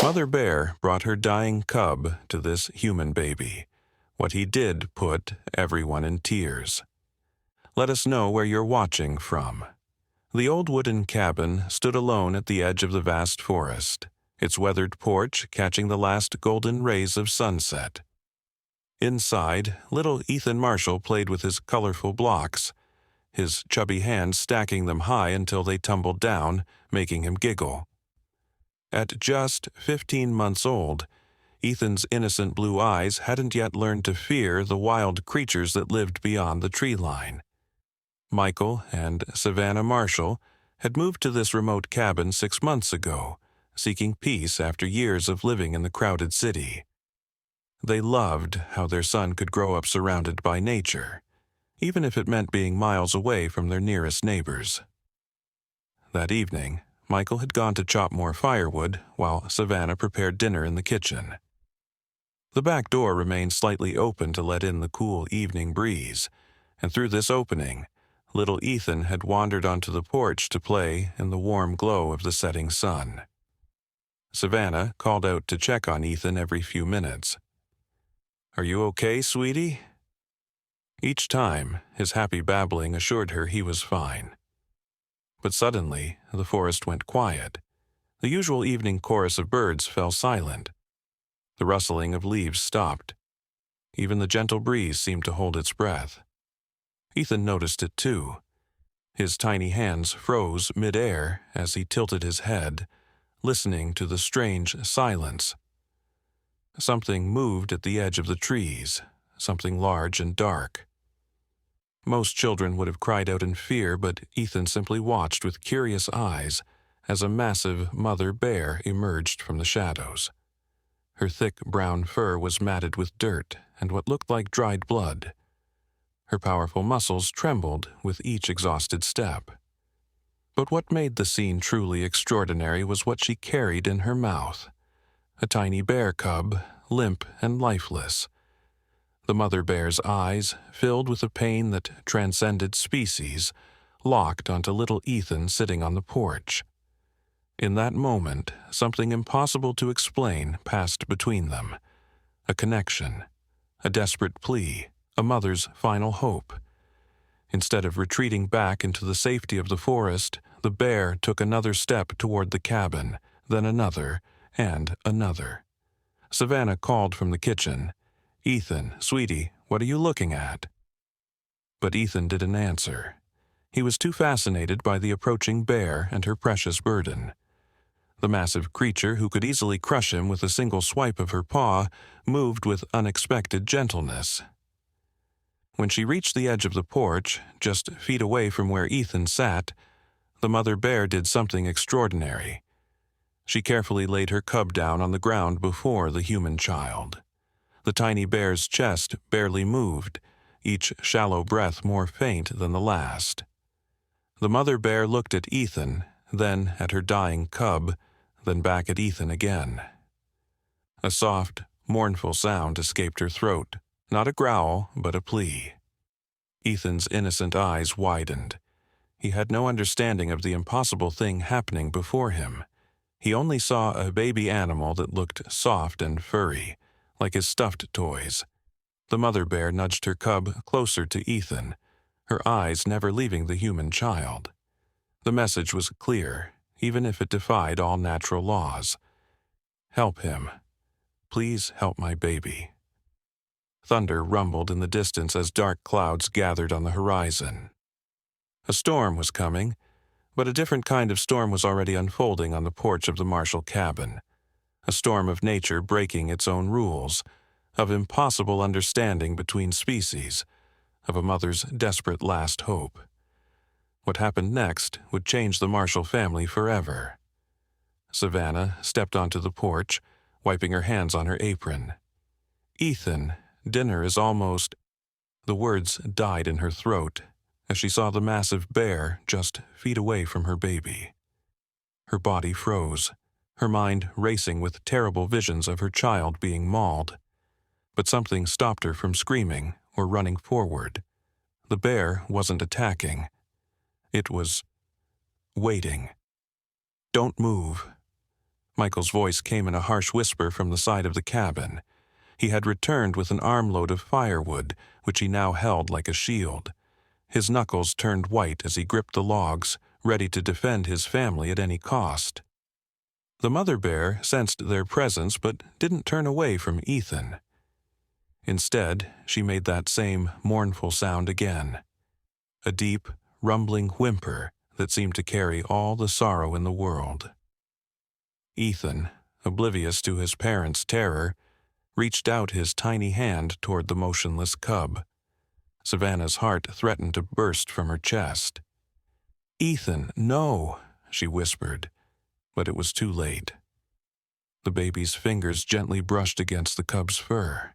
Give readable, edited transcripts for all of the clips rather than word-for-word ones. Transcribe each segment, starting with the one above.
Mother Bear brought her dying cub to this human baby. What he did put everyone in tears. Let us know where you're watching from. The old wooden cabin stood alone at the edge of the vast forest, its weathered porch catching the last golden rays of sunset. Inside, little Ethan Marshall played with his colorful blocks, his chubby hands stacking them high until they tumbled down, making him giggle. At just 15 months old, Ethan's innocent blue eyes hadn't yet learned to fear the wild creatures that lived beyond the tree line. Michael and Savannah Marshall had moved to this remote cabin 6 months ago, seeking peace after years of living in the crowded city. They loved how their son could grow up surrounded by nature, even if it meant being miles away from their nearest neighbors. That evening, Michael had gone to chop more firewood while Savannah prepared dinner in the kitchen. The back door remained slightly open to let in the cool evening breeze, and through this opening, little Ethan had wandered onto the porch to play in the warm glow of the setting sun. Savannah called out to check on Ethan every few minutes. "Are you okay, sweetie?" Each time, his happy babbling assured her he was fine. But suddenly, the forest went quiet. The usual evening chorus of birds fell silent. The rustling of leaves stopped. Even the gentle breeze seemed to hold its breath. Ethan noticed it too. His tiny hands froze mid-air as he tilted his head, listening to the strange silence. Something moved at the edge of the trees, something large and dark. Most children would have cried out in fear, but Ethan simply watched with curious eyes as a massive mother bear emerged from the shadows. Her thick brown fur was matted with dirt and what looked like dried blood. Her powerful muscles trembled with each exhausted step. But what made the scene truly extraordinary was what she carried in her mouth. A tiny bear cub, limp and lifeless. The mother bear's eyes, filled with a pain that transcended species, locked onto little Ethan sitting on the porch. In that moment, something impossible to explain passed between them. A connection, a desperate plea, a mother's final hope. Instead of retreating back into the safety of the forest, the bear took another step toward the cabin, then another, and another. Savannah called from the kitchen, "Ethan, sweetie, what are you looking at?" But Ethan didn't answer. He was too fascinated by the approaching bear and her precious burden. The massive creature, who could easily crush him with a single swipe of her paw, moved with unexpected gentleness. When she reached the edge of the porch, just feet away from where Ethan sat, the mother bear did something extraordinary. She carefully laid her cub down on the ground before the human child. The tiny bear's chest barely moved, each shallow breath more faint than the last. The mother bear looked at Ethan, then at her dying cub, then back at Ethan again. A soft, mournful sound escaped her throat, not a growl, but a plea. Ethan's innocent eyes widened. He had no understanding of the impossible thing happening before him. He only saw a baby animal that looked soft and furry, like his stuffed toys. The mother bear nudged her cub closer to Ethan, her eyes never leaving the human child. The message was clear, even if it defied all natural laws. Help him. Please help my baby. Thunder rumbled in the distance as dark clouds gathered on the horizon. A storm was coming, but a different kind of storm was already unfolding on the porch of the Marshall cabin. A storm of nature breaking its own rules, of impossible understanding between species, of a mother's desperate last hope. What happened next would change the Marshall family forever. Savannah stepped onto the porch, wiping her hands on her apron. "Ethan, dinner is almost—" The words died in her throat as she saw the massive bear just feet away from her baby. Her body froze, her mind racing with terrible visions of her child being mauled. But something stopped her from screaming or running forward. The bear wasn't attacking. It was waiting. "Don't move. Michael's voice came in a harsh whisper from the side of the cabin. He had returned with an armload of firewood, which he now held like a shield. His knuckles turned white as he gripped the logs, ready to defend his family at any cost. The mother bear sensed their presence but didn't turn away from Ethan. Instead, she made that same mournful sound again, a deep, rumbling whimper that seemed to carry all the sorrow in the world. Ethan, oblivious to his parents' terror, reached out his tiny hand toward the motionless cub. Savannah's heart threatened to burst from her chest. "Ethan, no," she whispered, but it was too late. The baby's fingers gently brushed against the cub's fur.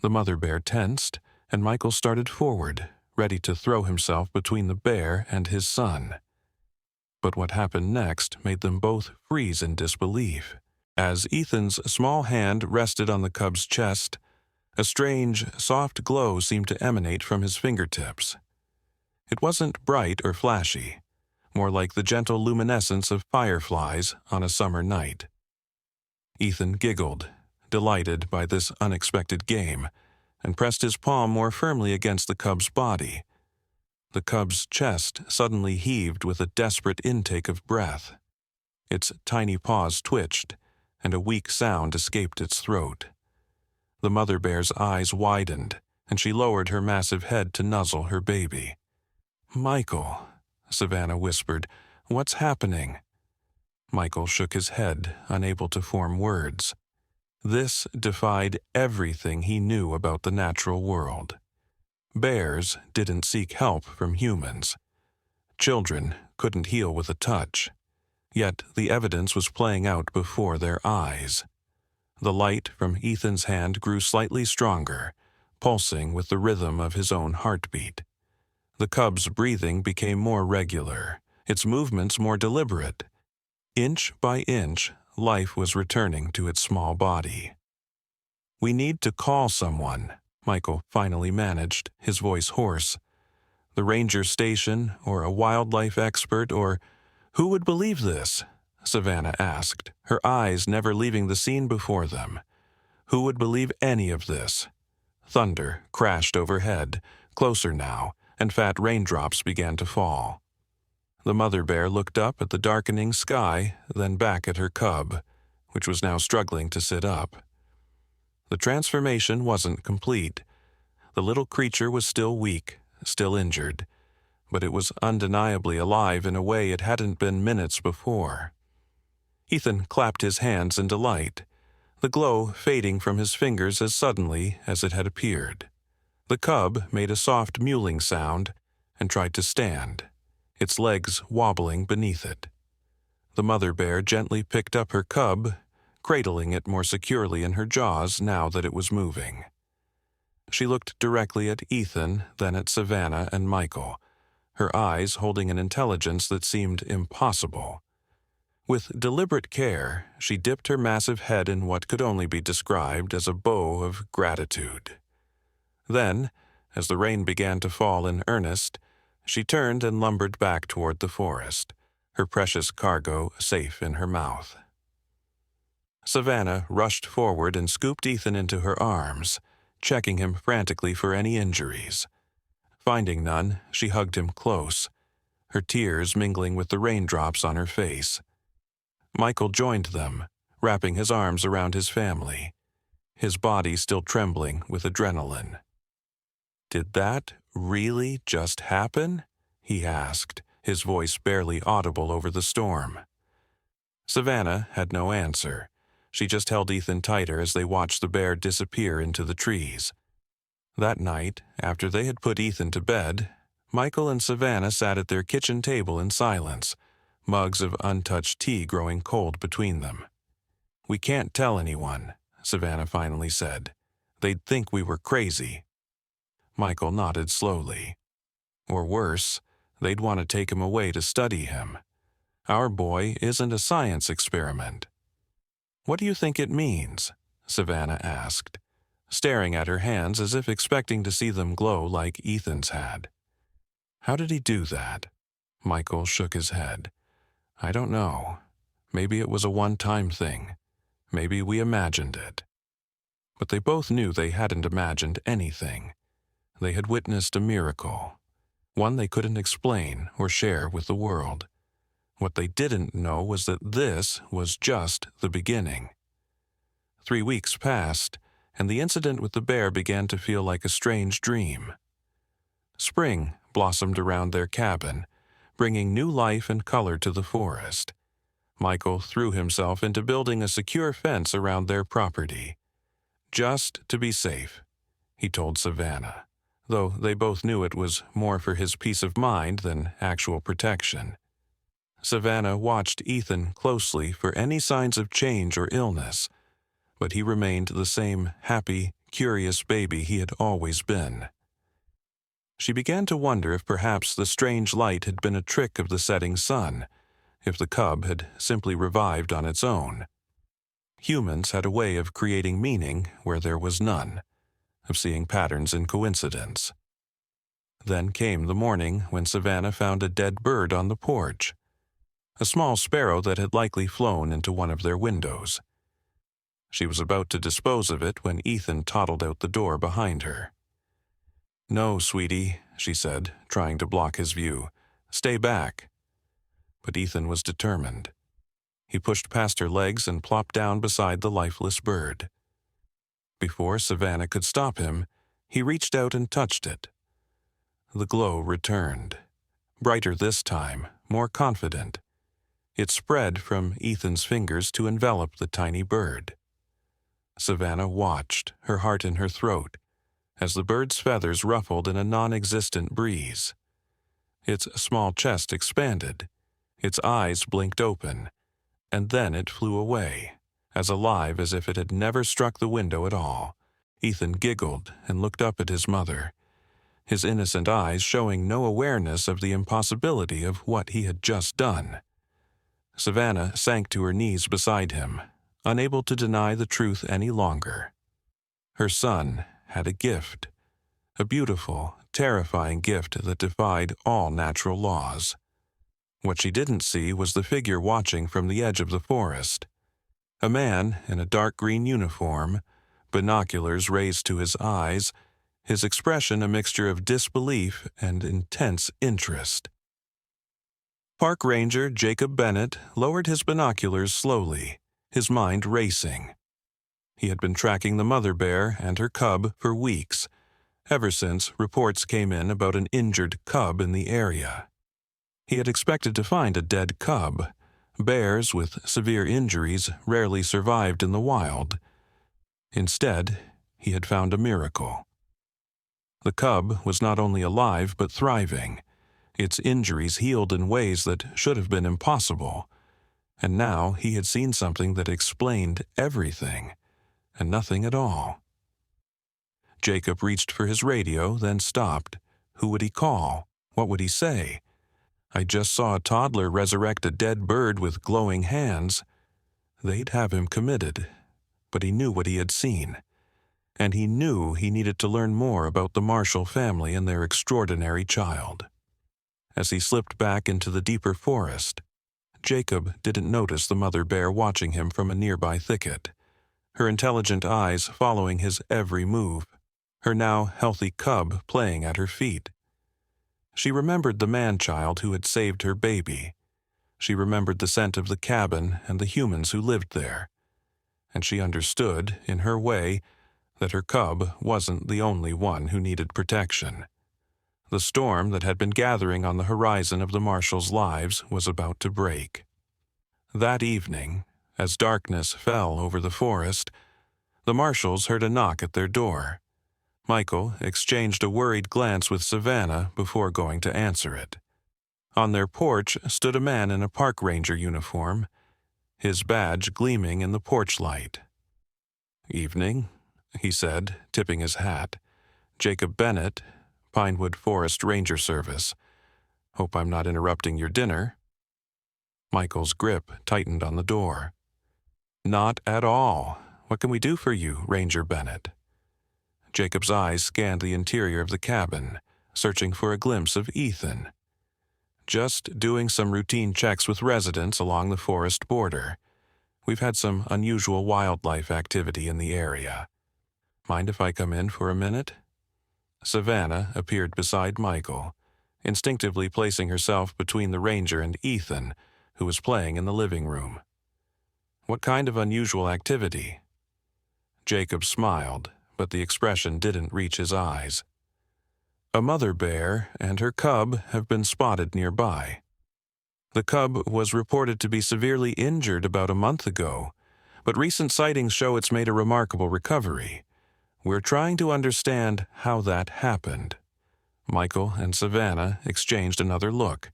The mother bear tensed, and Michael started forward, ready to throw himself between the bear and his son. But what happened next made them both freeze in disbelief. As Ethan's small hand rested on the cub's chest, a strange, soft glow seemed to emanate from his fingertips. It wasn't bright or flashy, more like the gentle luminescence of fireflies on a summer night. Ethan giggled, delighted by this unexpected game, and pressed his palm more firmly against the cub's body. The cub's chest suddenly heaved with a desperate intake of breath. Its tiny paws twitched, and a weak sound escaped its throat. The mother bear's eyes widened, and she lowered her massive head to nuzzle her baby. "Michael," Savannah whispered, "what's happening?" Michael shook his head, unable to form words. This defied everything he knew about the natural world. Bears didn't seek help from humans. Children couldn't heal with a touch. Yet the evidence was playing out before their eyes. The light from Ethan's hand grew slightly stronger, pulsing with the rhythm of his own heartbeat. The cub's breathing became more regular, its movements more deliberate. Inch by inch, life was returning to its small body. "We need to call someone," Michael finally managed, his voice hoarse. "The ranger station, or a wildlife expert, or—" "Who would believe this?" Savannah asked, her eyes never leaving the scene before them. "Who would believe any of this?" Thunder crashed overhead, closer now, and fat raindrops began to fall. The mother bear looked up at the darkening sky, then back at her cub, which was now struggling to sit up. The transformation wasn't complete. The little creature was still weak, still injured, but it was undeniably alive in a way it hadn't been minutes before. Ethan clapped his hands in delight, the glow fading from his fingers as suddenly as it had appeared. The cub made a soft mewling sound and tried to stand, its legs wobbling beneath it. The mother bear gently picked up her cub, cradling it more securely in her jaws now that it was moving. She looked directly at Ethan, then at Savannah and Michael, her eyes holding an intelligence that seemed impossible. With deliberate care, she dipped her massive head in what could only be described as a bow of gratitude. Then, as the rain began to fall in earnest, she turned and lumbered back toward the forest, her precious cargo safe in her mouth. Savannah rushed forward and scooped Ethan into her arms, checking him frantically for any injuries. Finding none, she hugged him close, her tears mingling with the raindrops on her face. Michael joined them, wrapping his arms around his family, his body still trembling with adrenaline. "Did that really just happen?" he asked, his voice barely audible over the storm. Savannah had no answer. She just held Ethan tighter as they watched the bear disappear into the trees. That night, after they had put Ethan to bed, Michael and Savannah sat at their kitchen table in silence, mugs of untouched tea growing cold between them. "We can't tell anyone," Savannah finally said. "They'd think we were crazy." Michael nodded slowly. "Or worse, they'd want to take him away to study him. Our boy isn't a science experiment." "What do you think it means?" Savannah asked, staring at her hands as if expecting to see them glow like Ethan's had. "How did he do that?" Michael shook his head. "I don't know. Maybe it was a one-time thing. Maybe we imagined it. But they both knew they hadn't imagined anything. They had witnessed a miracle, one they couldn't explain or share with the world. What they didn't know was that this was just the beginning. 3 weeks passed, and the incident with the bear began to feel like a strange dream. Spring blossomed around their cabin, bringing new life and color to the forest. Michael threw himself into building a secure fence around their property. Just to be safe, he told Savannah, though they both knew it was more for his peace of mind than actual protection. Savannah watched Ethan closely for any signs of change or illness, but he remained the same happy, curious baby he had always been. She began to wonder if perhaps the strange light had been a trick of the setting sun, if the cub had simply revived on its own. Humans had a way of creating meaning where there was none, of seeing patterns in coincidence. Then came the morning when Savannah found a dead bird on the porch, a small sparrow that had likely flown into one of their windows. She was about to dispose of it when Ethan toddled out the door behind her. "No, sweetie," she said, trying to block his view. "Stay back." But Ethan was determined. He pushed past her legs and plopped down beside the lifeless bird. Before Savannah could stop him, he reached out and touched it. The glow returned, brighter this time, more confident. It spread from Ethan's fingers to envelop the tiny bird. Savannah watched, her heart in her throat, as the bird's feathers ruffled in a non-existent breeze. Its small chest expanded, its eyes blinked open, and then it flew away, as alive as if it had never struck the window at all. Ethan giggled and looked up at his mother, his innocent eyes showing no awareness of the impossibility of what he had just done. Savannah sank to her knees beside him, unable to deny the truth any longer. Her son had a gift, a beautiful, terrifying gift that defied all natural laws. What she didn't see was the figure watching from the edge of the forest. A man in a dark green uniform, binoculars raised to his eyes, his expression a mixture of disbelief and intense interest. Park Ranger Jacob Bennett lowered his binoculars slowly, his mind racing. He had been tracking the mother bear and her cub for weeks, ever since reports came in about an injured cub in the area. He had expected to find a dead cub. Bears with severe injuries rarely survived in the wild. Instead, he had found a miracle. The cub was not only alive but thriving, its injuries healed in ways that should have been impossible, and now he had seen something that explained everything, and nothing at all. Jacob reached for his radio, then stopped. Who would he call? What would he say? "I just saw a toddler resurrect a dead bird with glowing hands." They'd have him committed, but he knew what he had seen, and he knew he needed to learn more about the Marshall family and their extraordinary child. As he slipped back into the deeper forest, Jacob didn't notice the mother bear watching him from a nearby thicket, her intelligent eyes following his every move, her now healthy cub playing at her feet. She remembered the man-child who had saved her baby. She remembered the scent of the cabin and the humans who lived there. And she understood, in her way, that her cub wasn't the only one who needed protection. The storm that had been gathering on the horizon of the Marshalls' lives was about to break. That evening, as darkness fell over the forest, the Marshalls heard a knock at their door. Michael exchanged a worried glance with Savannah before going to answer it. On their porch stood a man in a park ranger uniform, his badge gleaming in the porch light. "Evening," he said, tipping his hat. "Jacob Bennett, Pinewood Forest Ranger Service. Hope I'm not interrupting your dinner." Michael's grip tightened on the door. "Not at all. What can we do for you, Ranger Bennett?" Jacob's eyes scanned the interior of the cabin, searching for a glimpse of Ethan. Just doing some routine checks with residents along the forest border. We've had some unusual wildlife activity in the area. Mind if I come in for a minute?" Savannah appeared beside Michael, instinctively placing herself between the ranger and Ethan, who was playing in the living room. "What kind of unusual activity?" Jacob smiled, but the expression didn't reach his eyes. "A mother bear and her cub have been spotted nearby. The cub was reported to be severely injured about a month ago, but recent sightings show it's made a remarkable recovery. We're trying to understand how that happened." Michael and Savannah exchanged another look,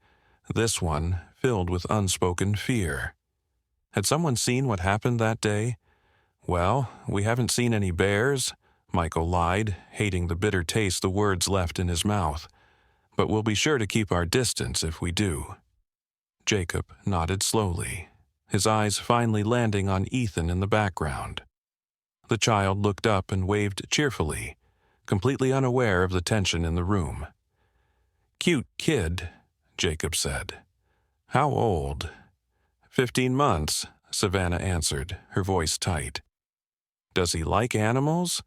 this one filled with unspoken fear. Had someone seen what happened that day? "Well, we haven't seen any bears," Michael lied, hating the bitter taste the words left in his mouth. "But we'll be sure to keep our distance if we do." Jacob nodded slowly, his eyes finally landing on Ethan in the background. The child looked up and waved cheerfully, completely unaware of the tension in the room. "Cute kid," Jacob said. "How old?" 15 months, Savannah answered, her voice tight. "Does he like animals?"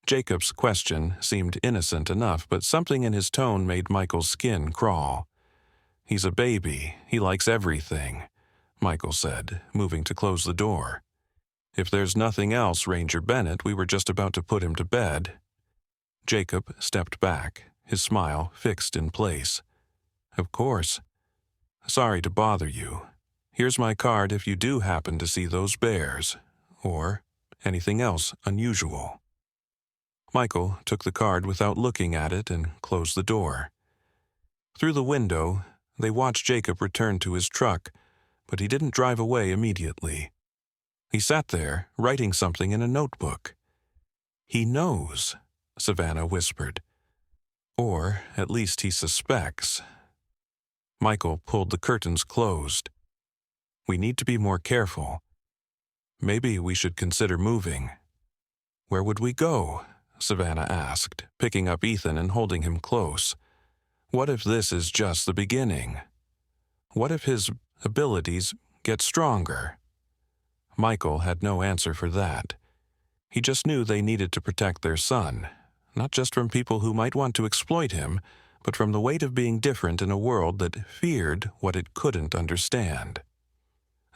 Jacob's question seemed innocent enough, but something in his tone made Michael's skin crawl. "He's a baby. He likes everything," Michael said, moving to close the door. "If there's nothing else, Ranger Bennett, we were just about to put him to bed." Jacob stepped back, his smile fixed in place. "Of course. Sorry to bother you. Here's my card if you do happen to see those bears, or anything else unusual." Michael took the card without looking at it and closed the door. Through the window, they watched Jacob return to his truck, but he didn't drive away immediately. He sat there, writing something in a notebook. "He knows," Savannah whispered. "Or at least he suspects." Michael pulled the curtains closed. "We need to be more careful. Maybe we should consider moving." "Where would we go?" Savannah asked, picking up Ethan and holding him close. "What if this is just the beginning? What if his abilities get stronger?" Michael had no answer for that. He just knew they needed to protect their son, not just from people who might want to exploit him, but from the weight of being different in a world that feared what it couldn't understand.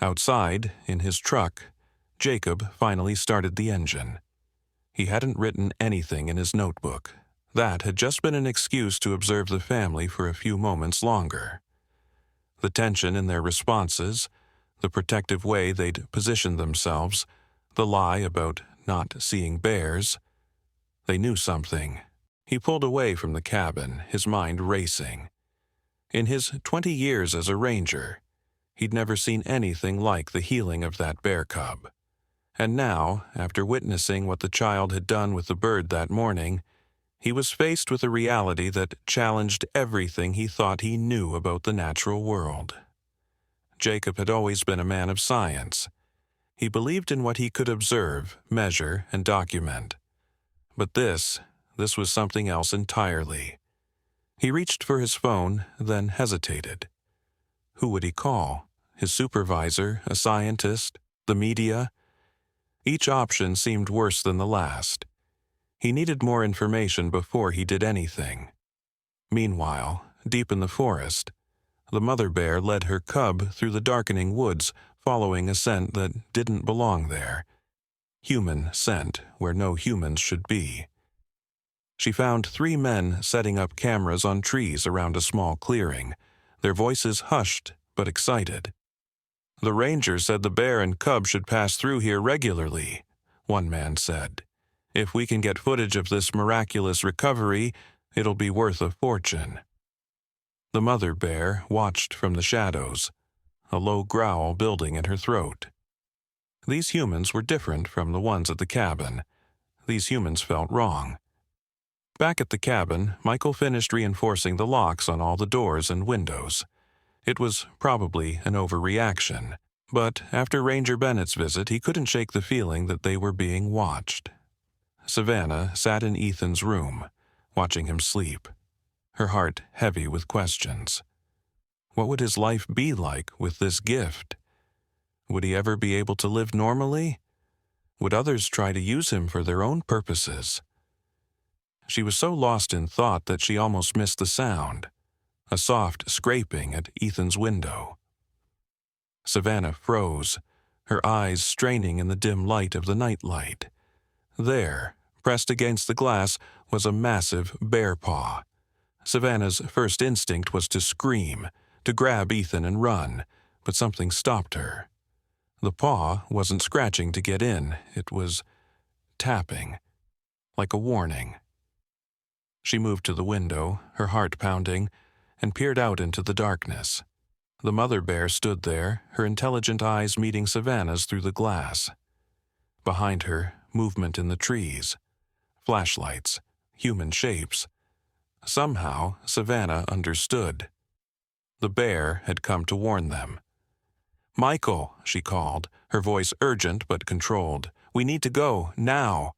Outside, in his truck, Jacob finally started the engine. He hadn't written anything in his notebook. That had just been an excuse to observe the family for a few moments longer. The tension in their responses, the protective way they'd positioned themselves, the lie about not seeing bears. They knew something. He pulled away from the cabin, his mind racing. In his 20 years as a ranger, he'd never seen anything like the healing of that bear cub. And now, after witnessing what the child had done with the bird that morning, he was faced with a reality that challenged everything he thought he knew about the natural world. Jacob had always been a man of science. He believed in what he could observe, measure, and document. But this was something else entirely. He reached for his phone, then hesitated. Who would he call? His supervisor, a scientist, the media? Each option seemed worse than the last. He needed more information before he did anything. Meanwhile, deep in the forest, the mother bear led her cub through the darkening woods, following a scent that didn't belong there. Human scent where no humans should be. She found 3 men setting up cameras on trees around a small clearing, their voices hushed but excited. "The ranger said the bear and cub should pass through here regularly," one man said. "If we can get footage of this miraculous recovery, it'll be worth a fortune." The mother bear watched from the shadows, a low growl building in her throat. These humans were different from the ones at the cabin. These humans felt wrong. Back at the cabin, Michael finished reinforcing the locks on all the doors and windows. It was probably an overreaction, but after Ranger Bennett's visit, he couldn't shake the feeling that they were being watched. Savannah sat in Ethan's room, watching him sleep, her heart heavy with questions. What would his life be like with this gift? Would he ever be able to live normally? Would others try to use him for their own purposes? She was so lost in thought that she almost missed the sound, a soft scraping at Ethan's window. Savannah froze, her eyes straining in the dim light of the nightlight. There, pressed against the glass, was a massive bear paw. Savannah's first instinct was to scream, to grab Ethan and run, but something stopped her. The paw wasn't scratching to get in, it was tapping, like a warning. She moved to the window, her heart pounding, and peered out into the darkness. The mother bear stood there, her intelligent eyes meeting Savannah's through the glass. Behind her, movement in the trees. Flashlights, human shapes. Somehow, Savannah understood. The bear had come to warn them. "Michael," she called, her voice urgent but controlled. "We need to go, now."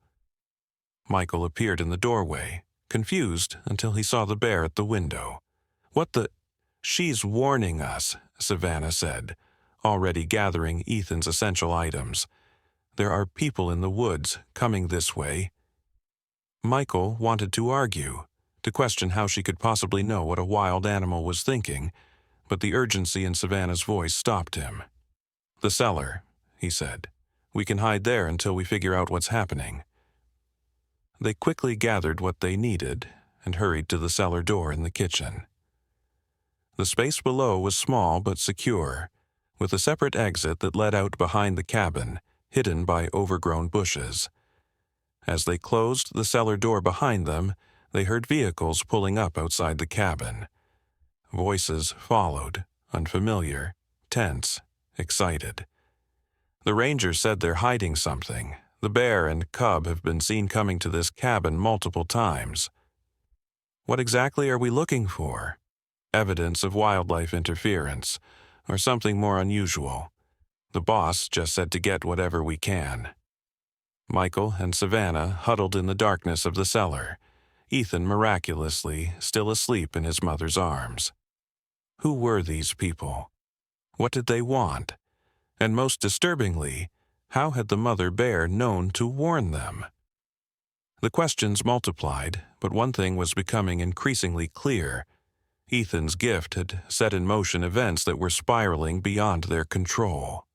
Michael appeared in the doorway, confused until he saw the bear at the window. "What the—" "She's warning us," Savannah said, already gathering Ethan's essential items. "There are people in the woods coming this way." Michael wanted to argue, to question how she could possibly know what a wild animal was thinking, but the urgency in Savannah's voice stopped him. "The cellar," he said. "We can hide there until we figure out what's happening." They quickly gathered what they needed and hurried to the cellar door in the kitchen. The space below was small but secure, with a separate exit that led out behind the cabin, hidden by overgrown bushes. As they closed the cellar door behind them, they heard vehicles pulling up outside the cabin. Voices followed, unfamiliar, tense, excited. "The ranger said they're hiding something. The bear and cub have been seen coming to this cabin multiple times." "What exactly are we looking for?" "Evidence of wildlife interference, or something more unusual. The boss just said to get whatever we can." Michael and Savannah huddled in the darkness of the cellar, Ethan miraculously still asleep in his mother's arms. Who were these people? What did they want? And most disturbingly, how had the mother bear known to warn them? The questions multiplied, but one thing was becoming increasingly clear. Ethan's gift had set in motion events that were spiraling beyond their control.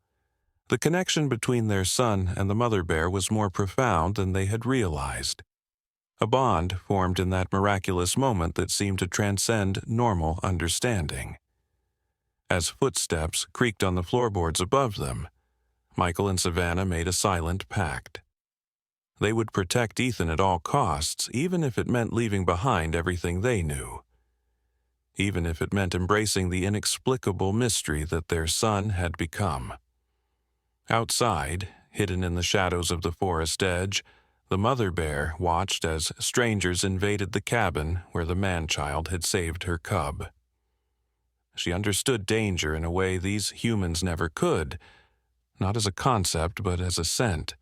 The connection between their son and the mother bear was more profound than they had realized. A bond formed in that miraculous moment that seemed to transcend normal understanding. As footsteps creaked on the floorboards above them, Michael and Savannah made a silent pact. They would protect Ethan at all costs, even if it meant leaving behind everything they knew. Even if it meant embracing the inexplicable mystery that their son had become. Outside, hidden in the shadows of the forest edge, the mother bear watched as strangers invaded the cabin where the man-child had saved her cub. She understood danger in a way these humans never could, not as a concept but as a scent,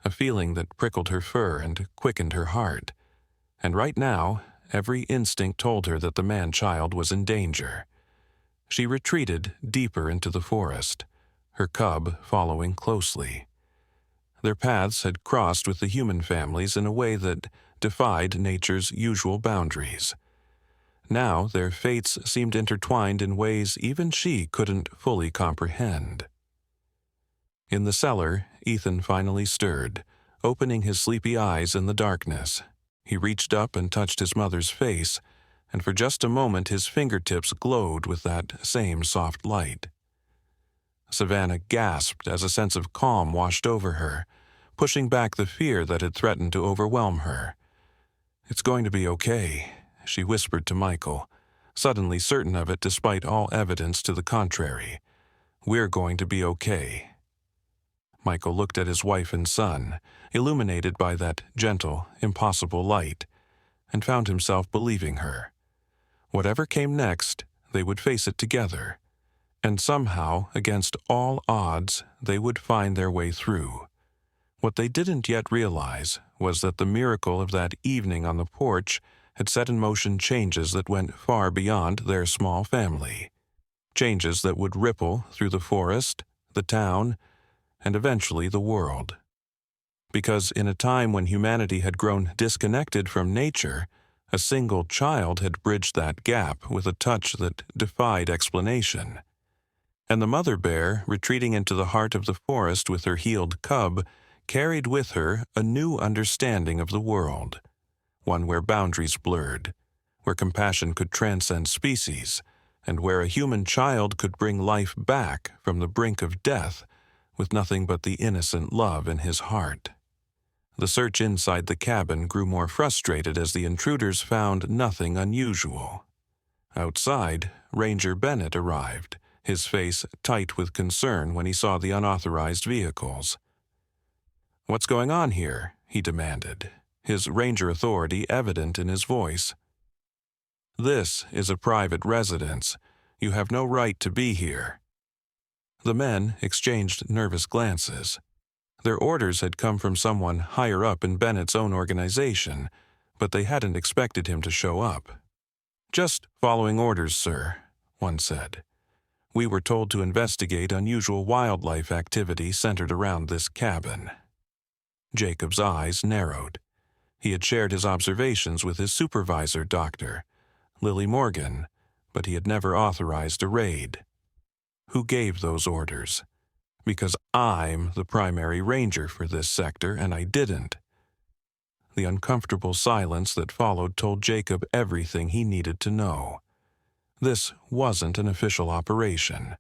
a feeling that prickled her fur and quickened her heart. And right now, every instinct told her that the man-child was in danger. She retreated deeper into the forest, her cub following closely. Their paths had crossed with the human families in a way that defied nature's usual boundaries. Now their fates seemed intertwined in ways even she couldn't fully comprehend. In the cellar, Ethan finally stirred, opening his sleepy eyes in the darkness. He reached up and touched his mother's face, and for just a moment his fingertips glowed with that same soft light. Savannah gasped as a sense of calm washed over her, pushing back the fear that had threatened to overwhelm her. "It's going to be okay," she whispered to Michael, suddenly certain of it despite all evidence to the contrary. "We're going to be okay." Michael looked at his wife and son, illuminated by that gentle, impossible light, and found himself believing her. Whatever came next, they would face it together, and somehow, against all odds, they would find their way through. What they didn't yet realize was that the miracle of that evening on the porch had set in motion changes that went far beyond their small family. changes that would ripple through the forest, the town, and eventually the world. Because in a time when humanity had grown disconnected from nature, a single child had bridged that gap with a touch that defied explanation. And the mother bear, retreating into the heart of the forest with her healed cub, carried with her a new understanding of the world, one where boundaries blurred, where compassion could transcend species, and where a human child could bring life back from the brink of death with nothing but the innocent love in his heart. The search inside the cabin grew more frustrated as the intruders found nothing unusual. Outside, Ranger Bennett arrived, his face tight with concern when he saw the unauthorized vehicles. "What's going on here?" he demanded, his ranger authority evident in his voice. "This is a private residence. You have no right to be here." The men exchanged nervous glances. Their orders had come from someone higher up in Bennett's own organization, but they hadn't expected him to show up. "Just following orders, sir," one said. "We were told to investigate unusual wildlife activity centered around this cabin." Jacob's eyes narrowed. He had shared his observations with his supervisor, Dr. Lily Morgan, but he had never authorized a raid. Who gave those orders? Because I'm the primary ranger for this sector, and I didn't. The uncomfortable silence that followed told Jacob everything he needed to know. This wasn't an official operation,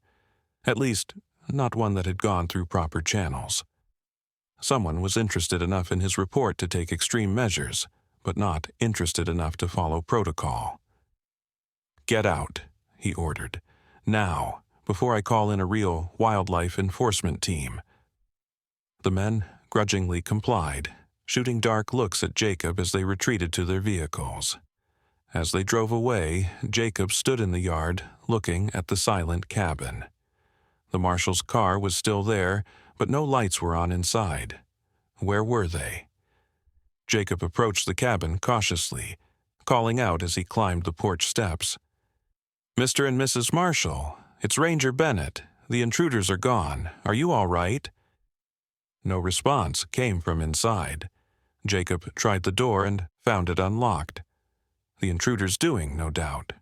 at least not one that had gone through proper channels. Someone was interested enough in his report to take extreme measures, but not interested enough to follow protocol. "Get out," he ordered. "Now, before I call in a real wildlife enforcement team." The men grudgingly complied, shooting dark looks at Jacob as they retreated to their vehicles. As they drove away, Jacob stood in the yard, looking at the silent cabin. The marshal's car was still there, but no lights were on inside. Where were they? Jacob approached the cabin cautiously, calling out as he climbed the porch steps. "Mr. and Mrs. Marshall, it's Ranger Bennett. The intruders are gone. Are you all right?" No response came from inside. Jacob tried the door and found it unlocked. The intruders doing, no doubt.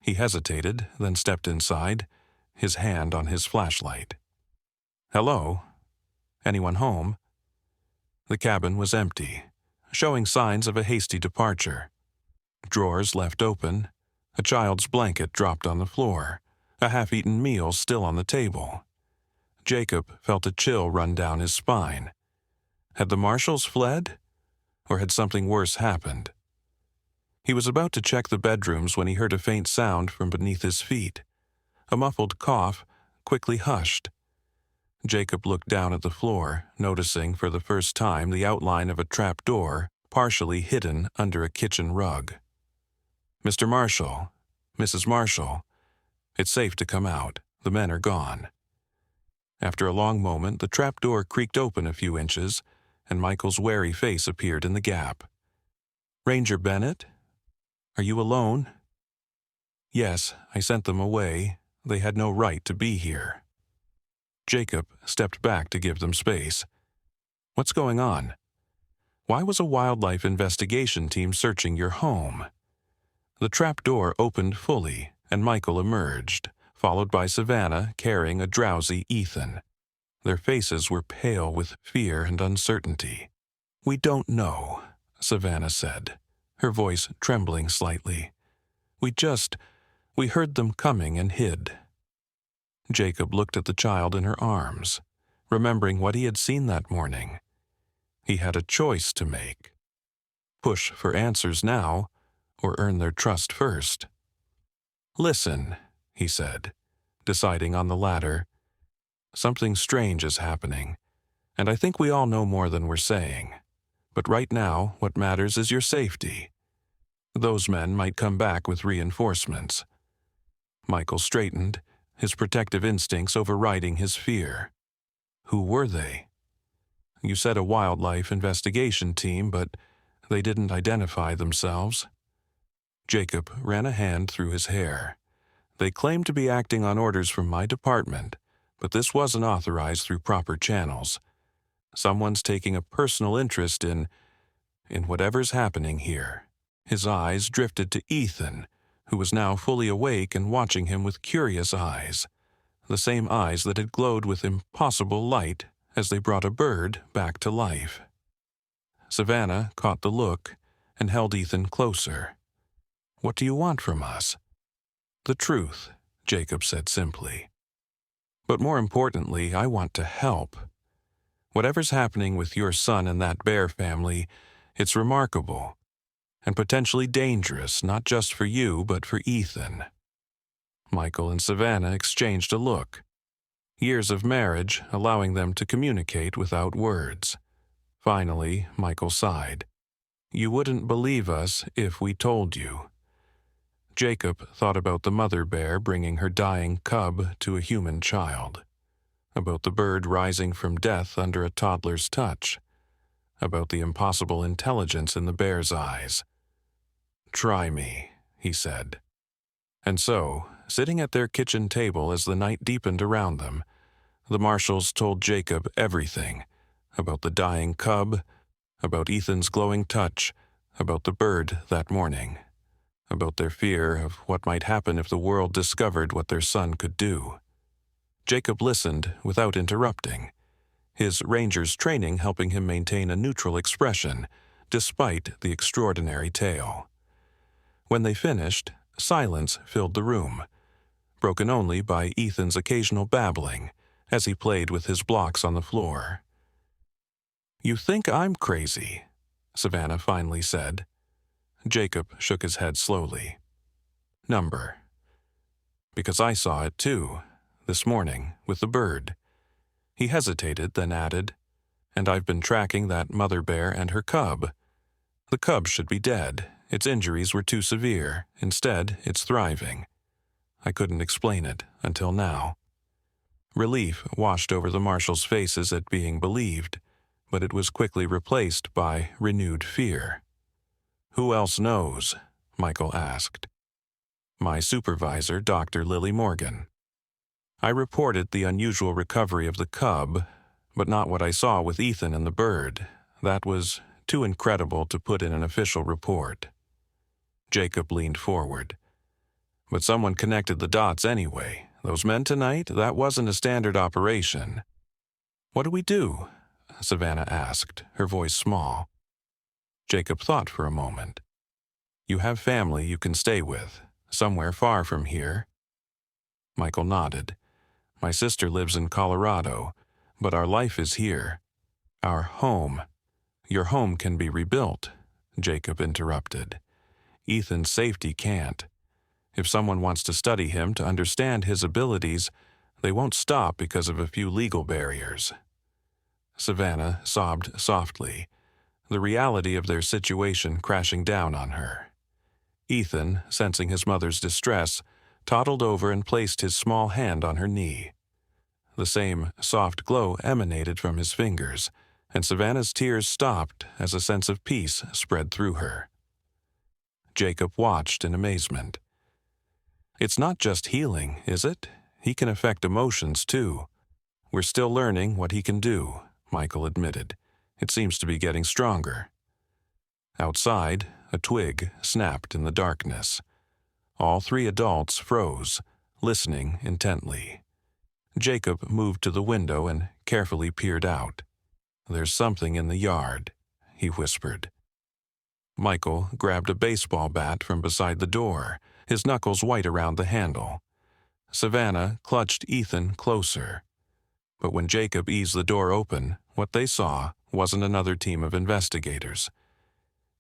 He hesitated, then stepped inside, his hand on his flashlight. "Hello? Anyone home?" The cabin was empty, showing signs of a hasty departure. Drawers left open, a child's blanket dropped on the floor, a half-eaten meal still on the table. Jacob felt a chill run down his spine. Had the marshals fled? Or had something worse happened? He was about to check the bedrooms when he heard a faint sound from beneath his feet. A muffled cough, quickly hushed. Jacob looked down at the floor, noticing for the first time the outline of a trap door, partially hidden under a kitchen rug. "Mr. Marshall, Mrs. Marshall, it's safe to come out. The men are gone." After a long moment, the trap door creaked open a few inches, and Michael's wary face appeared in the gap. "Ranger Bennett? Are you alone?" "Yes, I sent them away. They had no right to be here." Jacob stepped back to give them space. "What's going on? Why was a wildlife investigation team searching your home?" The trap door opened fully, and Michael emerged, followed by Savannah carrying a drowsy Ethan. Their faces were pale with fear and uncertainty. "We don't know," Savannah said, her voice trembling slightly. We heard them coming and hid." Jacob looked at the child in her arms, remembering what he had seen that morning. He had a choice to make. Push for answers now, or earn their trust first. "Listen," he said, deciding on the latter. "Something strange is happening, and I think we all know more than we're saying. But right now, what matters is your safety. Those men might come back with reinforcements." Michael straightened, his protective instincts overriding his fear. "Who were they?" "You said a wildlife investigation team, but they didn't identify themselves." Jacob ran a hand through his hair. They claim to be acting on orders from my department, but this wasn't authorized through proper channels. Someone's taking a personal interest in whatever's happening here." His eyes drifted to Ethan, who was now fully awake and watching him with curious eyes, the same eyes that had glowed with impossible light as they brought a bird back to life. Savannah caught the look and held Ethan closer. "What do you want from us?" "The truth," Jacob said simply. "But more importantly, I want to help. Whatever's happening with your son and that bear family, it's remarkable and potentially dangerous, not just for you, but for Ethan." Michael and Savannah exchanged a look. Years of marriage allowing them to communicate without words. Finally, Michael sighed. "You wouldn't believe us if we told you." Jacob thought about the mother bear bringing her dying cub to a human child, about the bird rising from death under a toddler's touch, about the impossible intelligence in the bear's eyes. "Try me," he said. And so, sitting at their kitchen table as the night deepened around them, the marshals told Jacob everything, about the dying cub, about Ethan's glowing touch, about the bird that morning, about their fear of what might happen if the world discovered what their son could do. Jacob listened without interrupting, his ranger's training helping him maintain a neutral expression, despite the extraordinary tale. When they finished, silence filled the room, broken only by Ethan's occasional babbling as he played with his blocks on the floor. "You think I'm crazy," Savannah finally said. Jacob shook his head slowly. "Number." "Because I saw it too, this morning, with the bird." He hesitated, then added, "And I've been tracking that mother bear and her cub. The cub should be dead. Its injuries were too severe. Instead, it's thriving. I couldn't explain it until now." Relief washed over the marshals' faces at being believed, but it was quickly replaced by renewed fear. "Who else knows?" Michael asked. "My supervisor, Dr. Lily Morgan. I reported the unusual recovery of the cub, but not what I saw with Ethan and the bird. That was too incredible to put in an official report." Jacob leaned forward. "But someone connected the dots anyway. Those men tonight, that wasn't a standard operation." "What do we do?" Savannah asked, her voice small. Jacob thought for a moment. "You have family you can stay with, somewhere far from here." Michael nodded. "My sister lives in Colorado, but our life is here. Our home." "Your home can be rebuilt," Jacob interrupted. "Ethan's safety can't. If someone wants to study him to understand his abilities, they won't stop because of a few legal barriers." Savannah sobbed softly, the reality of their situation crashing down on her. Ethan, sensing his mother's distress, toddled over and placed his small hand on her knee. The same soft glow emanated from his fingers, and Savannah's tears stopped as a sense of peace spread through her. Jacob watched in amazement. "It's not just healing, is it? He can affect emotions, too." "We're still learning what he can do," Michael admitted. "It seems to be getting stronger." Outside, a twig snapped in the darkness. All three adults froze, listening intently. Jacob moved to the window and carefully peered out. "There's something in the yard," he whispered. Michael grabbed a baseball bat from beside the door, his knuckles white around the handle. Savannah clutched Ethan closer. But when Jacob eased the door open, what they saw wasn't another team of investigators.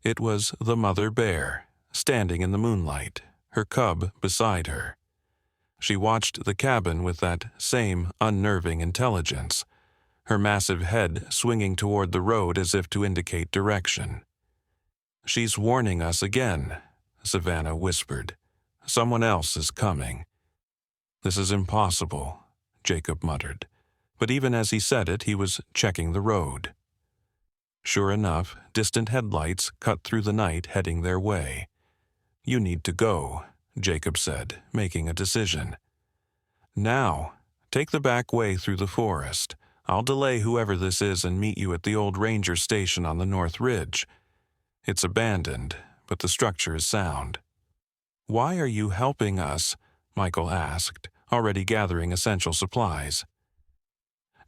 It was the mother bear, standing in the moonlight, her cub beside her. She watched the cabin with that same unnerving intelligence, her massive head swinging toward the road as if to indicate direction. "She's warning us again," Savannah whispered. "Someone else is coming." "This is impossible," Jacob muttered. But even as he said it, he was checking the road. Sure enough, distant headlights cut through the night heading their way. "You need to go," Jacob said, making a decision. Now, take the back way through the forest. I'll delay whoever this is and meet you at the old ranger station on the North Ridge. It's abandoned, but the structure is sound. Why are you helping us? Michael asked, already gathering essential supplies.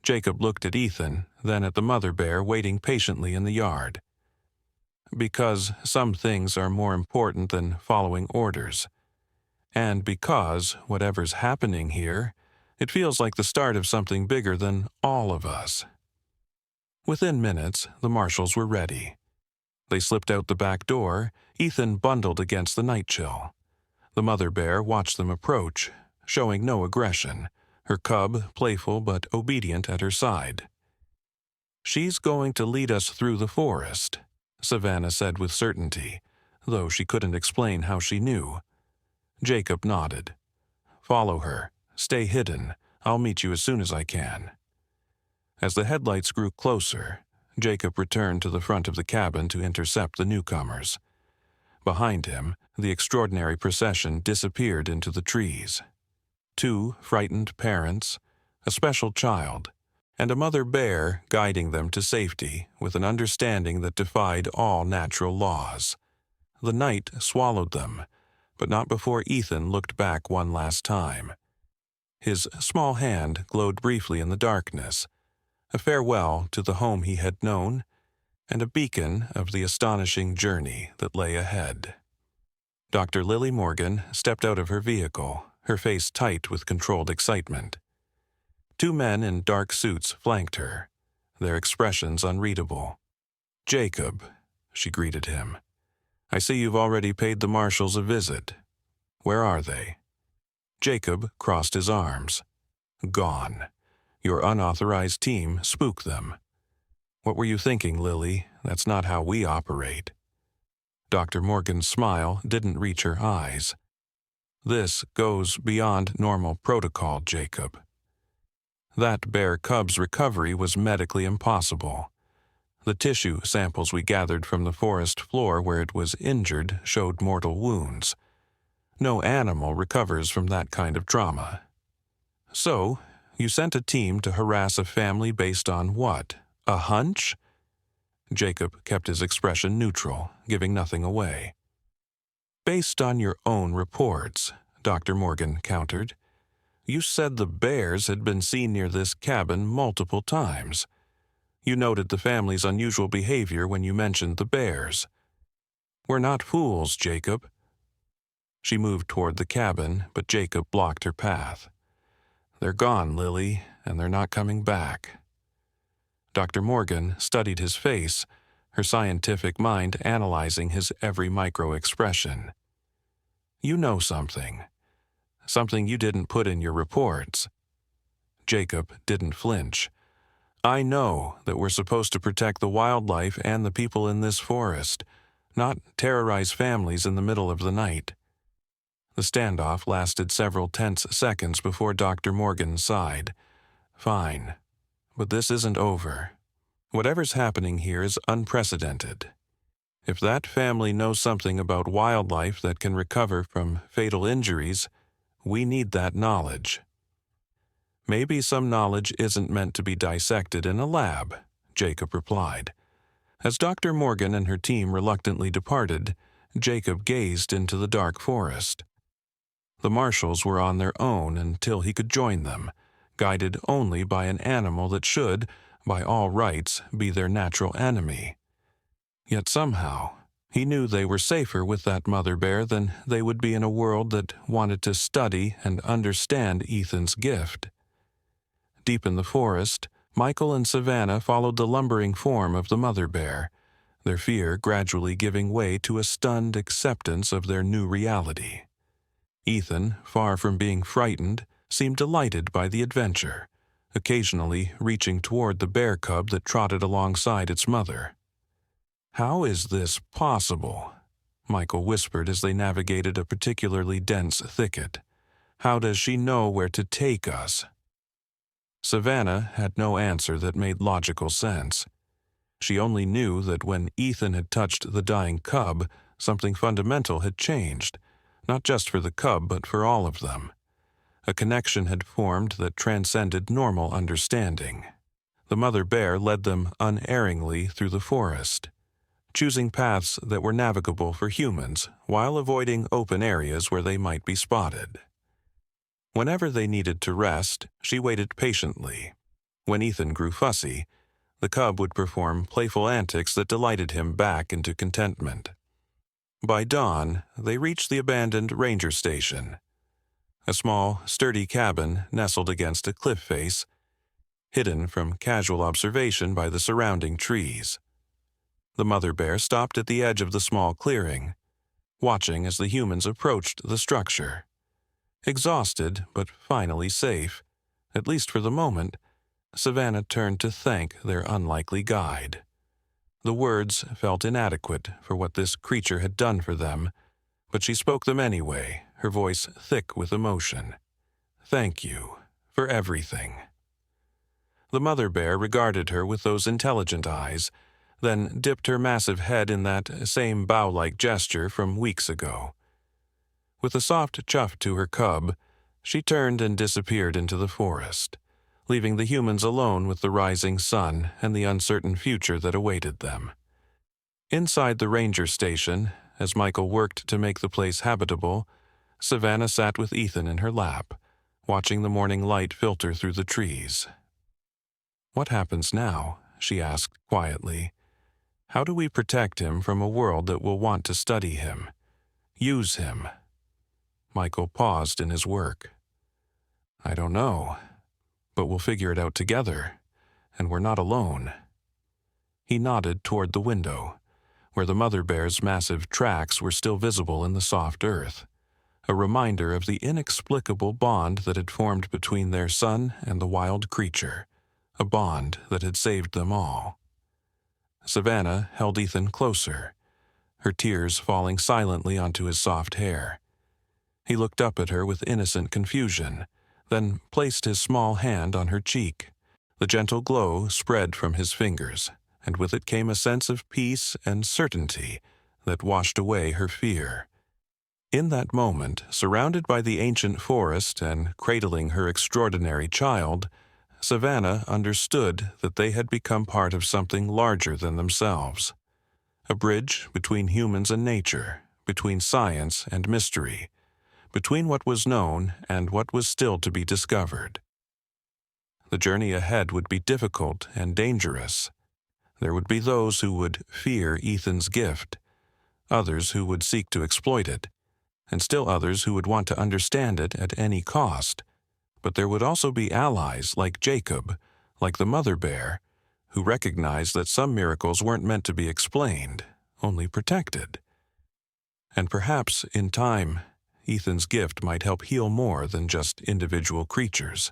Jacob looked at Ethan, then at the mother bear waiting patiently in the yard. Because some things are more important than following orders. And because, whatever's happening here, it feels like the start of something bigger than all of us. Within minutes, the marshals were ready. They slipped out the back door, Ethan bundled against the night chill. The mother bear watched them approach, showing no aggression, her cub playful but obedient at her side. "She's going to lead us through the forest," Savannah said with certainty, though she couldn't explain how she knew. Jacob nodded. "Follow her. Stay hidden. I'll meet you as soon as I can." As the headlights grew closer, Jacob returned to the front of the cabin to intercept the newcomers. Behind him, the extraordinary procession disappeared into the trees. 2 frightened parents, a special child, and a mother bear guiding them to safety with an understanding that defied all natural laws. The night swallowed them, but not before Ethan looked back one last time. His small hand glowed briefly in the darkness, a farewell to the home he had known, and a beacon of the astonishing journey that lay ahead. Dr. Lily Morgan stepped out of her vehicle, her face tight with controlled excitement. 2 men in dark suits flanked her, their expressions unreadable. "Jacob," she greeted him. "I see you've already paid the marshals a visit. Where are they?" Jacob crossed his arms. "Gone. Your unauthorized team spooked them." "What were you thinking, Lily? That's not how we operate." Dr. Morgan's smile didn't reach her eyes. "This goes beyond normal protocol, Jacob. That bear cub's recovery was medically impossible. The tissue samples we gathered from the forest floor where it was injured showed mortal wounds. No animal recovers from that kind of trauma. So, you sent a team to harass a family based on what? A hunch?" Jacob kept his expression neutral, giving nothing away. "Based on your own reports," Dr. Morgan countered. "You said the bears had been seen near this cabin multiple times. You noted the family's unusual behavior when you mentioned the bears. We're not fools, Jacob." She moved toward the cabin, but Jacob blocked her path. "They're gone, Lily, and they're not coming back." Dr. Morgan studied his face, her scientific mind analyzing his every micro-expression. "You know something. Something you didn't put in your reports." Jacob didn't flinch. "I know that we're supposed to protect the wildlife and the people in this forest, not terrorize families in the middle of the night." The standoff lasted several tense seconds before Dr. Morgan sighed. "Fine, but this isn't over. Whatever's happening here is unprecedented. If that family knows something about wildlife that can recover from fatal injuries, we need that knowledge." "Maybe some knowledge isn't meant to be dissected in a lab," Jacob replied. As Dr. Morgan and her team reluctantly departed, Jacob gazed into the dark forest. The marshals were on their own until he could join them, guided only by an animal that should, by all rights, be their natural enemy. Yet somehow, he knew they were safer with that mother bear than they would be in a world that wanted to study and understand Ethan's gift. Deep in the forest, Michael and Savannah followed the lumbering form of the mother bear, their fear gradually giving way to a stunned acceptance of their new reality. Ethan, far from being frightened, seemed delighted by the adventure, occasionally reaching toward the bear cub that trotted alongside its mother. "How is this possible?" Michael whispered as they navigated a particularly dense thicket. "How does she know where to take us?" Savannah had no answer that made logical sense. She only knew that when Ethan had touched the dying cub, something fundamental had changed. not just for the cub but for all of them. A connection had formed that transcended normal understanding. The mother bear led them unerringly through the forest, choosing paths that were navigable for humans while avoiding open areas where they might be spotted. Whenever they needed to rest, she waited patiently. When Ethan grew fussy, the cub would perform playful antics that delighted him back into contentment. By dawn, they reached the abandoned ranger station, a small, sturdy cabin nestled against a cliff face, hidden from casual observation by the surrounding trees. The mother bear stopped at the edge of the small clearing, watching as the humans approached the structure. Exhausted, but finally safe, at least for the moment, Savannah turned to thank their unlikely guide. The words felt inadequate for what this creature had done for them, but she spoke them anyway, her voice thick with emotion. "Thank you for everything." The mother bear regarded her with those intelligent eyes, then dipped her massive head in that same bow-like gesture from weeks ago. With a soft chuff to her cub, she turned and disappeared into the forest, leaving the humans alone with the rising sun and the uncertain future that awaited them. Inside the ranger station, as Michael worked to make the place habitable, Savannah sat with Ethan in her lap, watching the morning light filter through the trees. "What happens now?" she asked quietly. "How do we protect him from a world that will want to study him, use him?" Michael paused in his work. "I don't know, but we'll figure it out together, and we're not alone." He nodded toward the window, where the mother bear's massive tracks were still visible in the soft earth, a reminder of the inexplicable bond that had formed between their son and the wild creature, a bond that had saved them all. Savannah held Ethan closer, her tears falling silently onto his soft hair. He looked up at her with innocent confusion, then placed his small hand on her cheek. The gentle glow spread from his fingers, and with it came a sense of peace and certainty that washed away her fear. In that moment, surrounded by the ancient forest and cradling her extraordinary child, Savannah understood that they had become part of something larger than themselves. A bridge between humans and nature, between science and mystery, between what was known and what was still to be discovered. The journey ahead would be difficult and dangerous. There would be those who would fear Ethan's gift, others who would seek to exploit it, and still others who would want to understand it at any cost. But there would also be allies like Jacob, like the mother bear, who recognized that some miracles weren't meant to be explained, only protected. And perhaps, in time, Ethan's gift might help heal more than just individual creatures.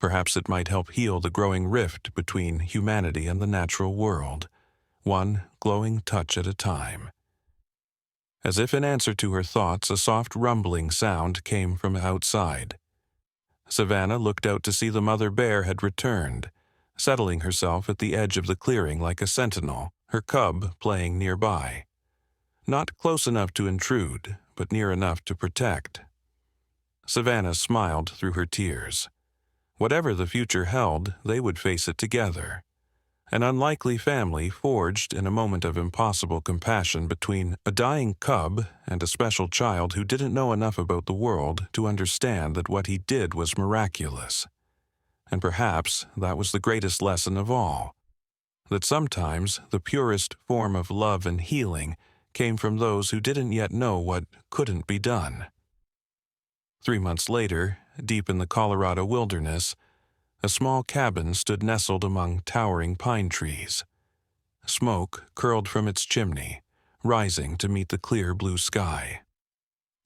Perhaps it might help heal the growing rift between humanity and the natural world, one glowing touch at a time. As if in answer to her thoughts, a soft rumbling sound came from outside. Savannah looked out to see the mother bear had returned, settling herself at the edge of the clearing like a sentinel, her cub playing nearby. Not close enough to intrude, but near enough to protect. Savannah smiled through her tears. Whatever the future held, they would face it together. An unlikely family forged in a moment of impossible compassion between a dying cub and a special child who didn't know enough about the world to understand that what he did was miraculous. And perhaps that was the greatest lesson of all, that sometimes the purest form of love and healing came from those who didn't yet know what couldn't be done. 3 months later, deep in the Colorado wilderness, a small cabin stood nestled among towering pine trees. Smoke curled from its chimney, rising to meet the clear blue sky.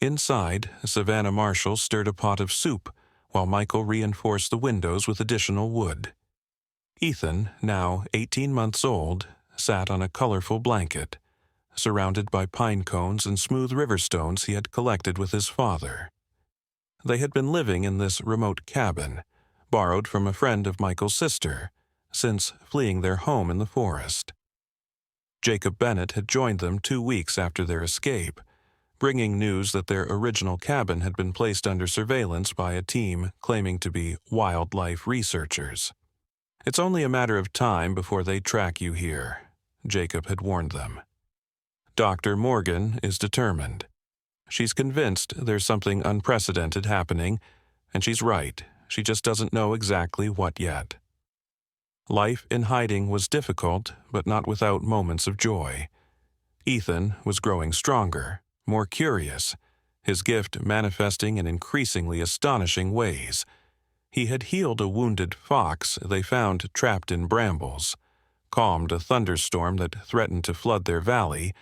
Inside, Savannah Marshall stirred a pot of soup while Michael reinforced the windows with additional wood. Ethan, now 18 months old, sat on a colorful blanket, surrounded by pine cones and smooth river stones he had collected with his father. They had been living in this remote cabin, borrowed from a friend of Michael's sister, since fleeing their home in the forest. Jacob Bennett had joined them 2 weeks after their escape, bringing news that their original cabin had been placed under surveillance by a team claiming to be wildlife researchers. "It's only a matter of time before they track you here," Jacob had warned them. "Dr. Morgan is determined. She's convinced there's something unprecedented happening, and she's right. She just doesn't know exactly what yet." Life in hiding was difficult, but not without moments of joy. Ethan was growing stronger, more curious, his gift manifesting in increasingly astonishing ways. He had healed a wounded fox they found trapped in brambles, calmed a thunderstorm that threatened to flood their valley,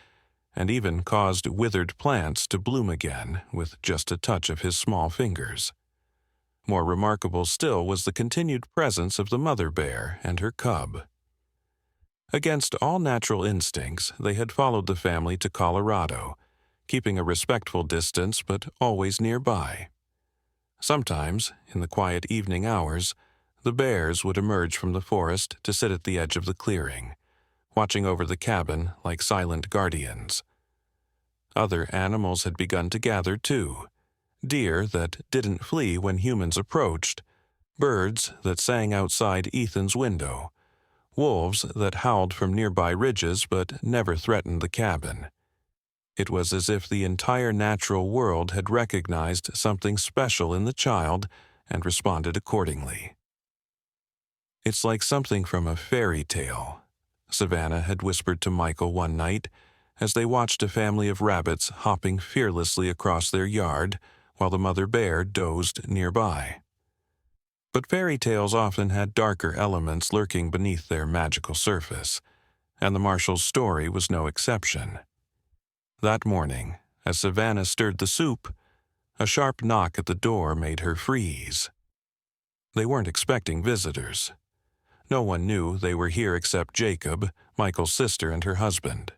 and even caused withered plants to bloom again with just a touch of his small fingers. More remarkable still was the continued presence of the mother bear and her cub. Against all natural instincts, they had followed the family to Colorado, keeping a respectful distance but always nearby. Sometimes, in the quiet evening hours, the bears would emerge from the forest to sit at the edge of the clearing, watching over the cabin like silent guardians. Other animals had begun to gather too: deer that didn't flee when humans approached, birds that sang outside Ethan's window, wolves that howled from nearby ridges but never threatened the cabin. It was as if the entire natural world had recognized something special in the child and responded accordingly. "It's like something from a fairy tale," Savannah had whispered to Michael one night as they watched a family of rabbits hopping fearlessly across their yard while the mother bear dozed nearby. But fairy tales often had darker elements lurking beneath their magical surface, and the marshal's story was no exception. That morning, as Savannah stirred the soup, a sharp knock at the door made her freeze. They weren't expecting visitors. No one knew they were here except Jacob, Michael's sister, and her husband.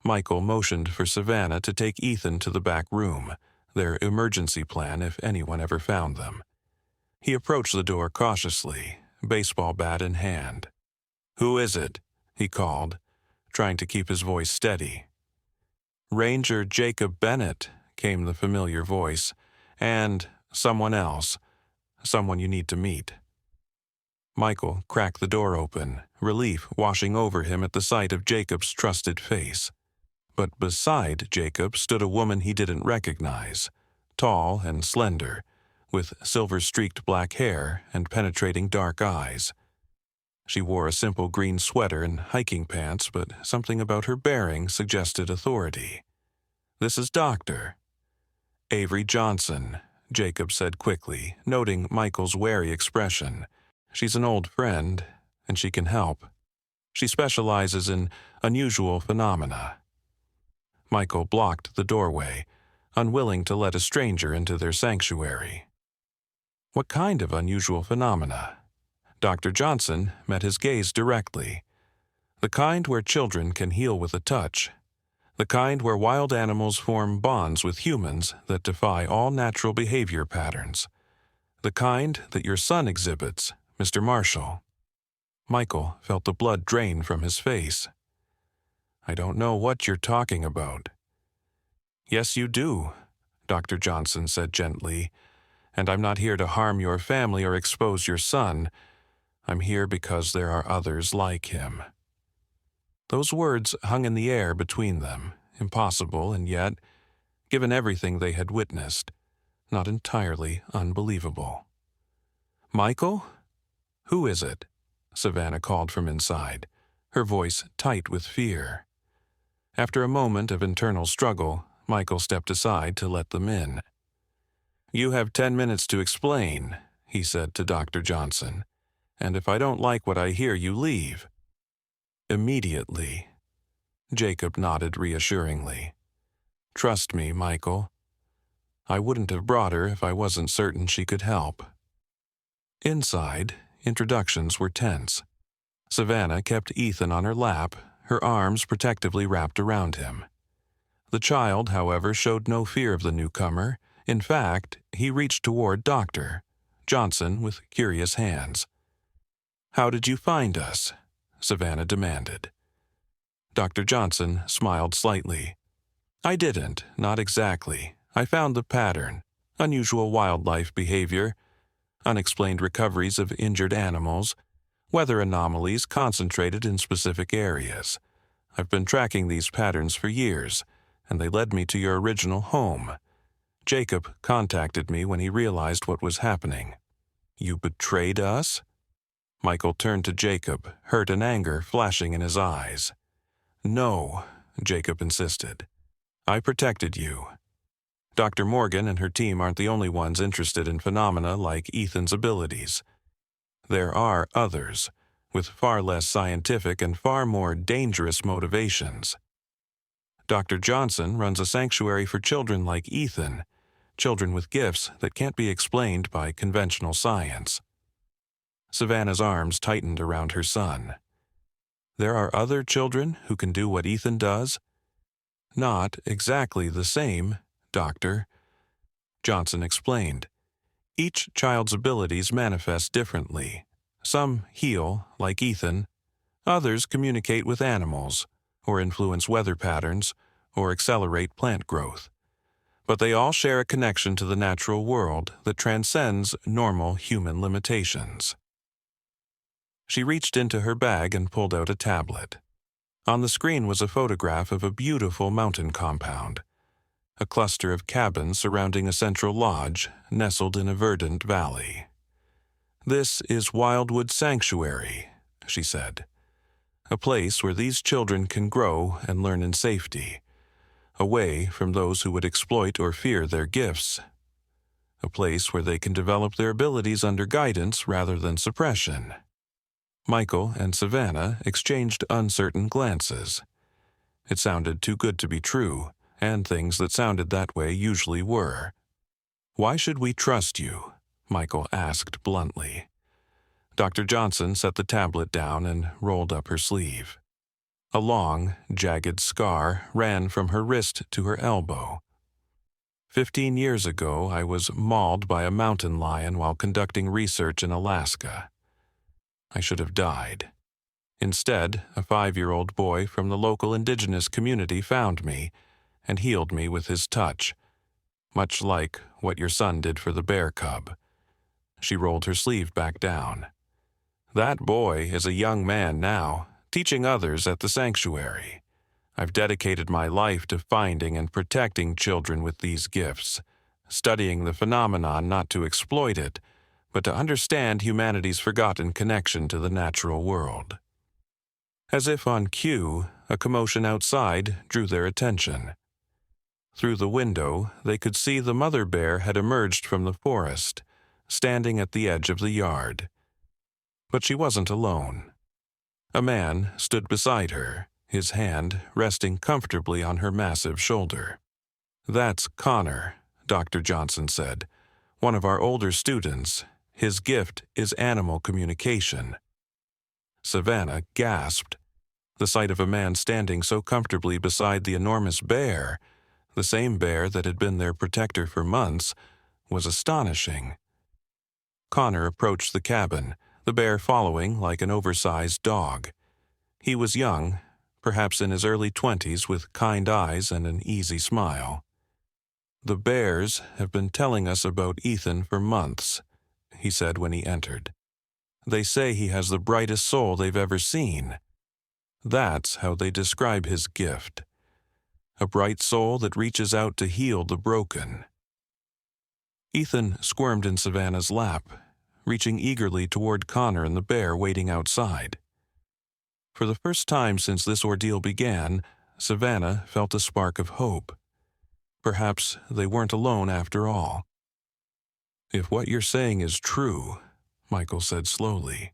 Michael motioned for Savannah to take Ethan to the back room, their emergency plan if anyone ever found them. He approached the door cautiously, baseball bat in hand. "Who is it?" he called, trying to keep his voice steady. "Ranger Jacob Bennett," came the familiar voice, "and someone else, someone you need to meet." Michael cracked the door open, relief washing over him at the sight of Jacob's trusted face. But beside Jacob stood a woman he didn't recognize, tall and slender, with silver-streaked black hair and penetrating dark eyes. She wore a simple green sweater and hiking pants, but something about her bearing suggested authority. "This is Dr. Avery Johnson," Jacob said quickly, noting Michael's wary expression. "She's an old friend, and she can help. She specializes in unusual phenomena." Michael blocked the doorway, unwilling to let a stranger into their sanctuary. "What kind of unusual phenomena?" Dr. Johnson met his gaze directly. "The kind where children can heal with a touch. The kind where wild animals form bonds with humans that defy all natural behavior patterns. The kind that your son exhibits, Mr. Marshall." Michael felt the blood drain from his face. "I don't know what you're talking about." "Yes, you do," Dr. Johnson said gently, "and I'm not here to harm your family or expose your son. I'm here because there are others like him." Those words hung in the air between them, impossible and yet, given everything they had witnessed, not entirely unbelievable. "Michael? Who is it?" Savannah called from inside, her voice tight with fear. After a moment of internal struggle, Michael stepped aside to let them in. "You have 10 minutes to explain," he said to Dr. Johnson, "and if I don't like what I hear, you leave." "Immediately." Jacob nodded reassuringly. "Trust me, Michael. I wouldn't have brought her if I wasn't certain she could help." Inside, introductions were tense. Savannah kept Ethan on her lap, her arms protectively wrapped around him. The child, however, showed no fear of the newcomer. In fact, he reached toward Dr. Johnson with curious hands. "How did you find us?" Savannah demanded. Dr. Johnson smiled slightly. I didn't, not exactly. I found the pattern: unusual wildlife behavior, unexplained recoveries of injured animals, weather anomalies concentrated in specific areas. I've been tracking these patterns for years, and they led me to your original home. Jacob contacted me when he realized what was happening. You betrayed us? Michael turned to Jacob, hurt and anger flashing in his eyes. No, Jacob insisted. I protected you. Dr. Morgan and her team aren't the only ones interested in phenomena like Ethan's abilities. There are others, with far less scientific and far more dangerous motivations. Dr. Johnson runs a sanctuary for children like Ethan, children with gifts that can't be explained by conventional science. Savannah's arms tightened around her son. There are other children who can do what Ethan does? Not exactly the same, Doctor. Johnson explained. Each child's abilities manifest differently. Some heal, like Ethan. Others communicate with animals, or influence weather patterns, or accelerate plant growth. But they all share a connection to the natural world that transcends normal human limitations. She reached into her bag and pulled out a tablet. On the screen was a photograph of a beautiful mountain compound, a cluster of cabins surrounding a central lodge nestled in a verdant valley. This is Wildwood Sanctuary, she said, a place where these children can grow and learn in safety, away from those who would exploit or fear their gifts, a place where they can develop their abilities under guidance rather than suppression. Michael and Savannah exchanged uncertain glances. It sounded too good to be true, and things that sounded that way usually were. Why should we trust you? Michael asked bluntly. Dr. Johnson set the tablet down and rolled up her sleeve. A long, jagged scar ran from her wrist to her elbow. 15 years ago, I was mauled by a mountain lion while conducting research in Alaska. I should have died. Instead, a 5-year-old boy from the local indigenous community found me and healed me with his touch, much like what your son did for the bear cub. She rolled her sleeve back down. That boy is a young man now, teaching others at the sanctuary. I've dedicated my life to finding and protecting children with these gifts, studying the phenomenon not to exploit it, but to understand humanity's forgotten connection to the natural world. As if on cue, a commotion outside drew their attention. Through the window, they could see the mother bear had emerged from the forest, standing at the edge of the yard. But she wasn't alone. A man stood beside her, his hand resting comfortably on her massive shoulder. That's Connor, Dr. Johnson said, one of our older students. His gift is animal communication. Savannah gasped. The sight of a man standing so comfortably beside the enormous bear, the same bear that had been their protector for months, was astonishing. Connor approached the cabin, the bear following like an oversized dog. He was young, perhaps in his early 20s, with kind eyes and an easy smile. The bears have been telling us about Ethan for months, he said when he entered. They say he has the brightest soul they've ever seen. That's how they describe his gift. A bright soul that reaches out to heal the broken. Ethan squirmed in Savannah's lap, reaching eagerly toward Connor and the bear waiting outside. For the first time since this ordeal began, Savannah felt a spark of hope. Perhaps they weren't alone after all. If what you're saying is true, Michael said slowly,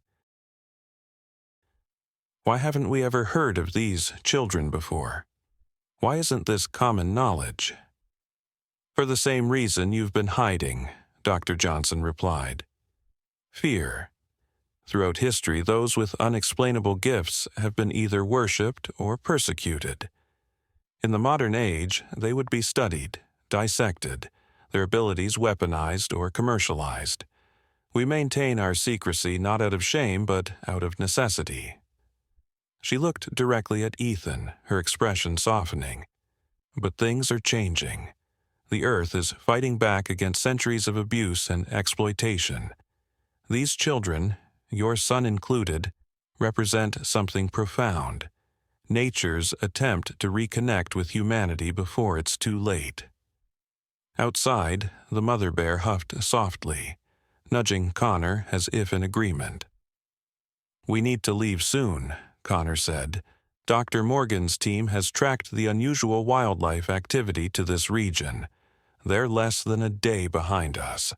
why haven't we ever heard of these children before? Why isn't this common knowledge? For the same reason you've been hiding, Dr. Johnson replied. Fear. Throughout history, those with unexplainable gifts have been either worshipped or persecuted. In the modern age, they would be studied, dissected, their abilities weaponized or commercialized. We maintain our secrecy not out of shame but out of necessity. She looked directly at Ethan, her expression softening. But things are changing. The Earth is fighting back against centuries of abuse and exploitation. These children, your son included, represent something profound. Nature's attempt to reconnect with humanity before it's too late. Outside, the mother bear huffed softly, nudging Connor as if in agreement. "We need to leave soon," Connor said. "Dr. Morgan's team has tracked the unusual wildlife activity to this region. They're less than a day behind us."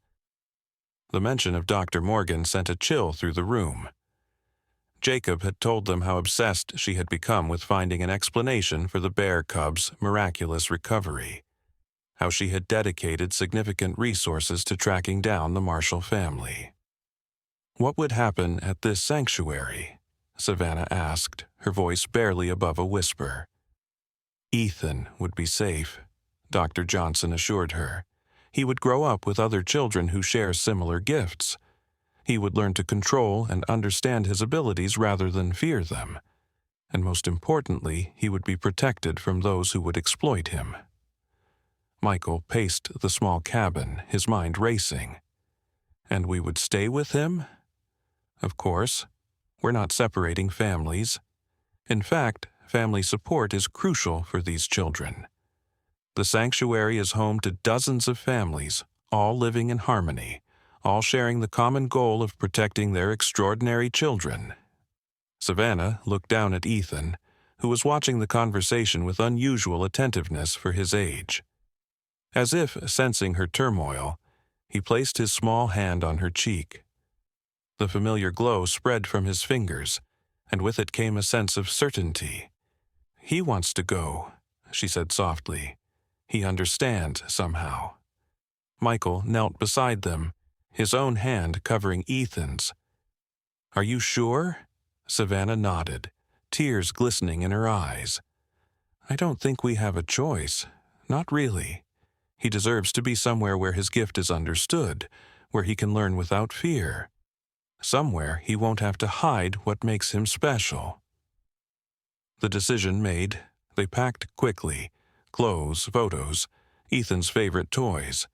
The mention of Dr. Morgan sent a chill through the room. Jacob had told them how obsessed she had become with finding an explanation for the bear cub's miraculous recovery, how she had dedicated significant resources to tracking down the Marshall family. "What would happen at this sanctuary?" Savannah asked, her voice barely above a whisper. "Ethan would be safe," Dr. Johnson assured her. "He would grow up with other children who share similar gifts. He would learn to control and understand his abilities rather than fear them. And most importantly, he would be protected from those who would exploit him." Michael paced the small cabin, his mind racing. "And we would stay with him?" "Of course. We're not separating families. In fact, family support is crucial for these children. The sanctuary is home to dozens of families, all living in harmony, all sharing the common goal of protecting their extraordinary children." Savannah looked down at Ethan, who was watching the conversation with unusual attentiveness for his age. As if sensing her turmoil, he placed his small hand on her cheek. The familiar glow spread from his fingers, and with it came a sense of certainty. "He wants to go," she said softly. "He understands somehow." Michael knelt beside them, his own hand covering Ethan's. "Are you sure?" Savannah nodded, tears glistening in her eyes. "I don't think we have a choice. Not really. He deserves to be somewhere where his gift is understood, where he can learn without fear. Somewhere he won't have to hide what makes him special." The decision made, they packed quickly: clothes, photos, Ethan's favorite toys.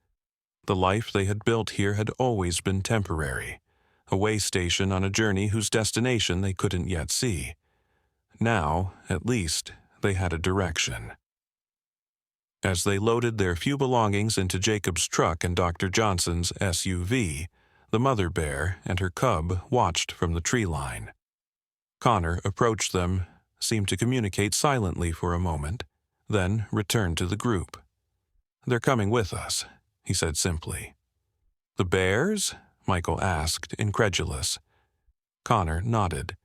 The life they had built here had always been temporary, a way station on a journey whose destination they couldn't yet see. Now, at least, they had a direction. As they loaded their few belongings into Jacob's truck and Dr. Johnson's SUV, the mother bear and her cub watched from the tree line. Connor approached them, seemed to communicate silently for a moment, then returned to the group. "They're coming with us," he said simply. "The bears?" Michael asked, incredulous. Connor nodded.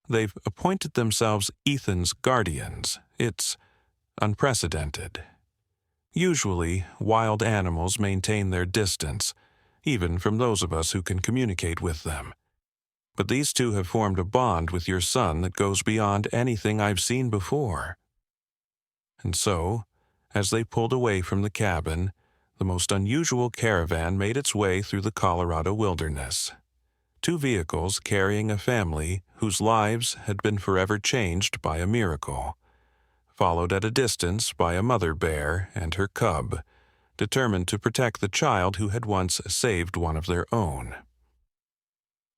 "They've appointed themselves Ethan's guardians. It's unprecedented. Usually, wild animals maintain their distance, even from those of us who can communicate with them. But these two have formed a bond with your son that goes beyond anything I've seen before." And so, as they pulled away from the cabin, the most unusual caravan made its way through the Colorado wilderness. 2 vehicles carrying a family whose lives had been forever changed by a miracle, followed at a distance by a mother bear and her cub, determined to protect the child who had once saved one of their own.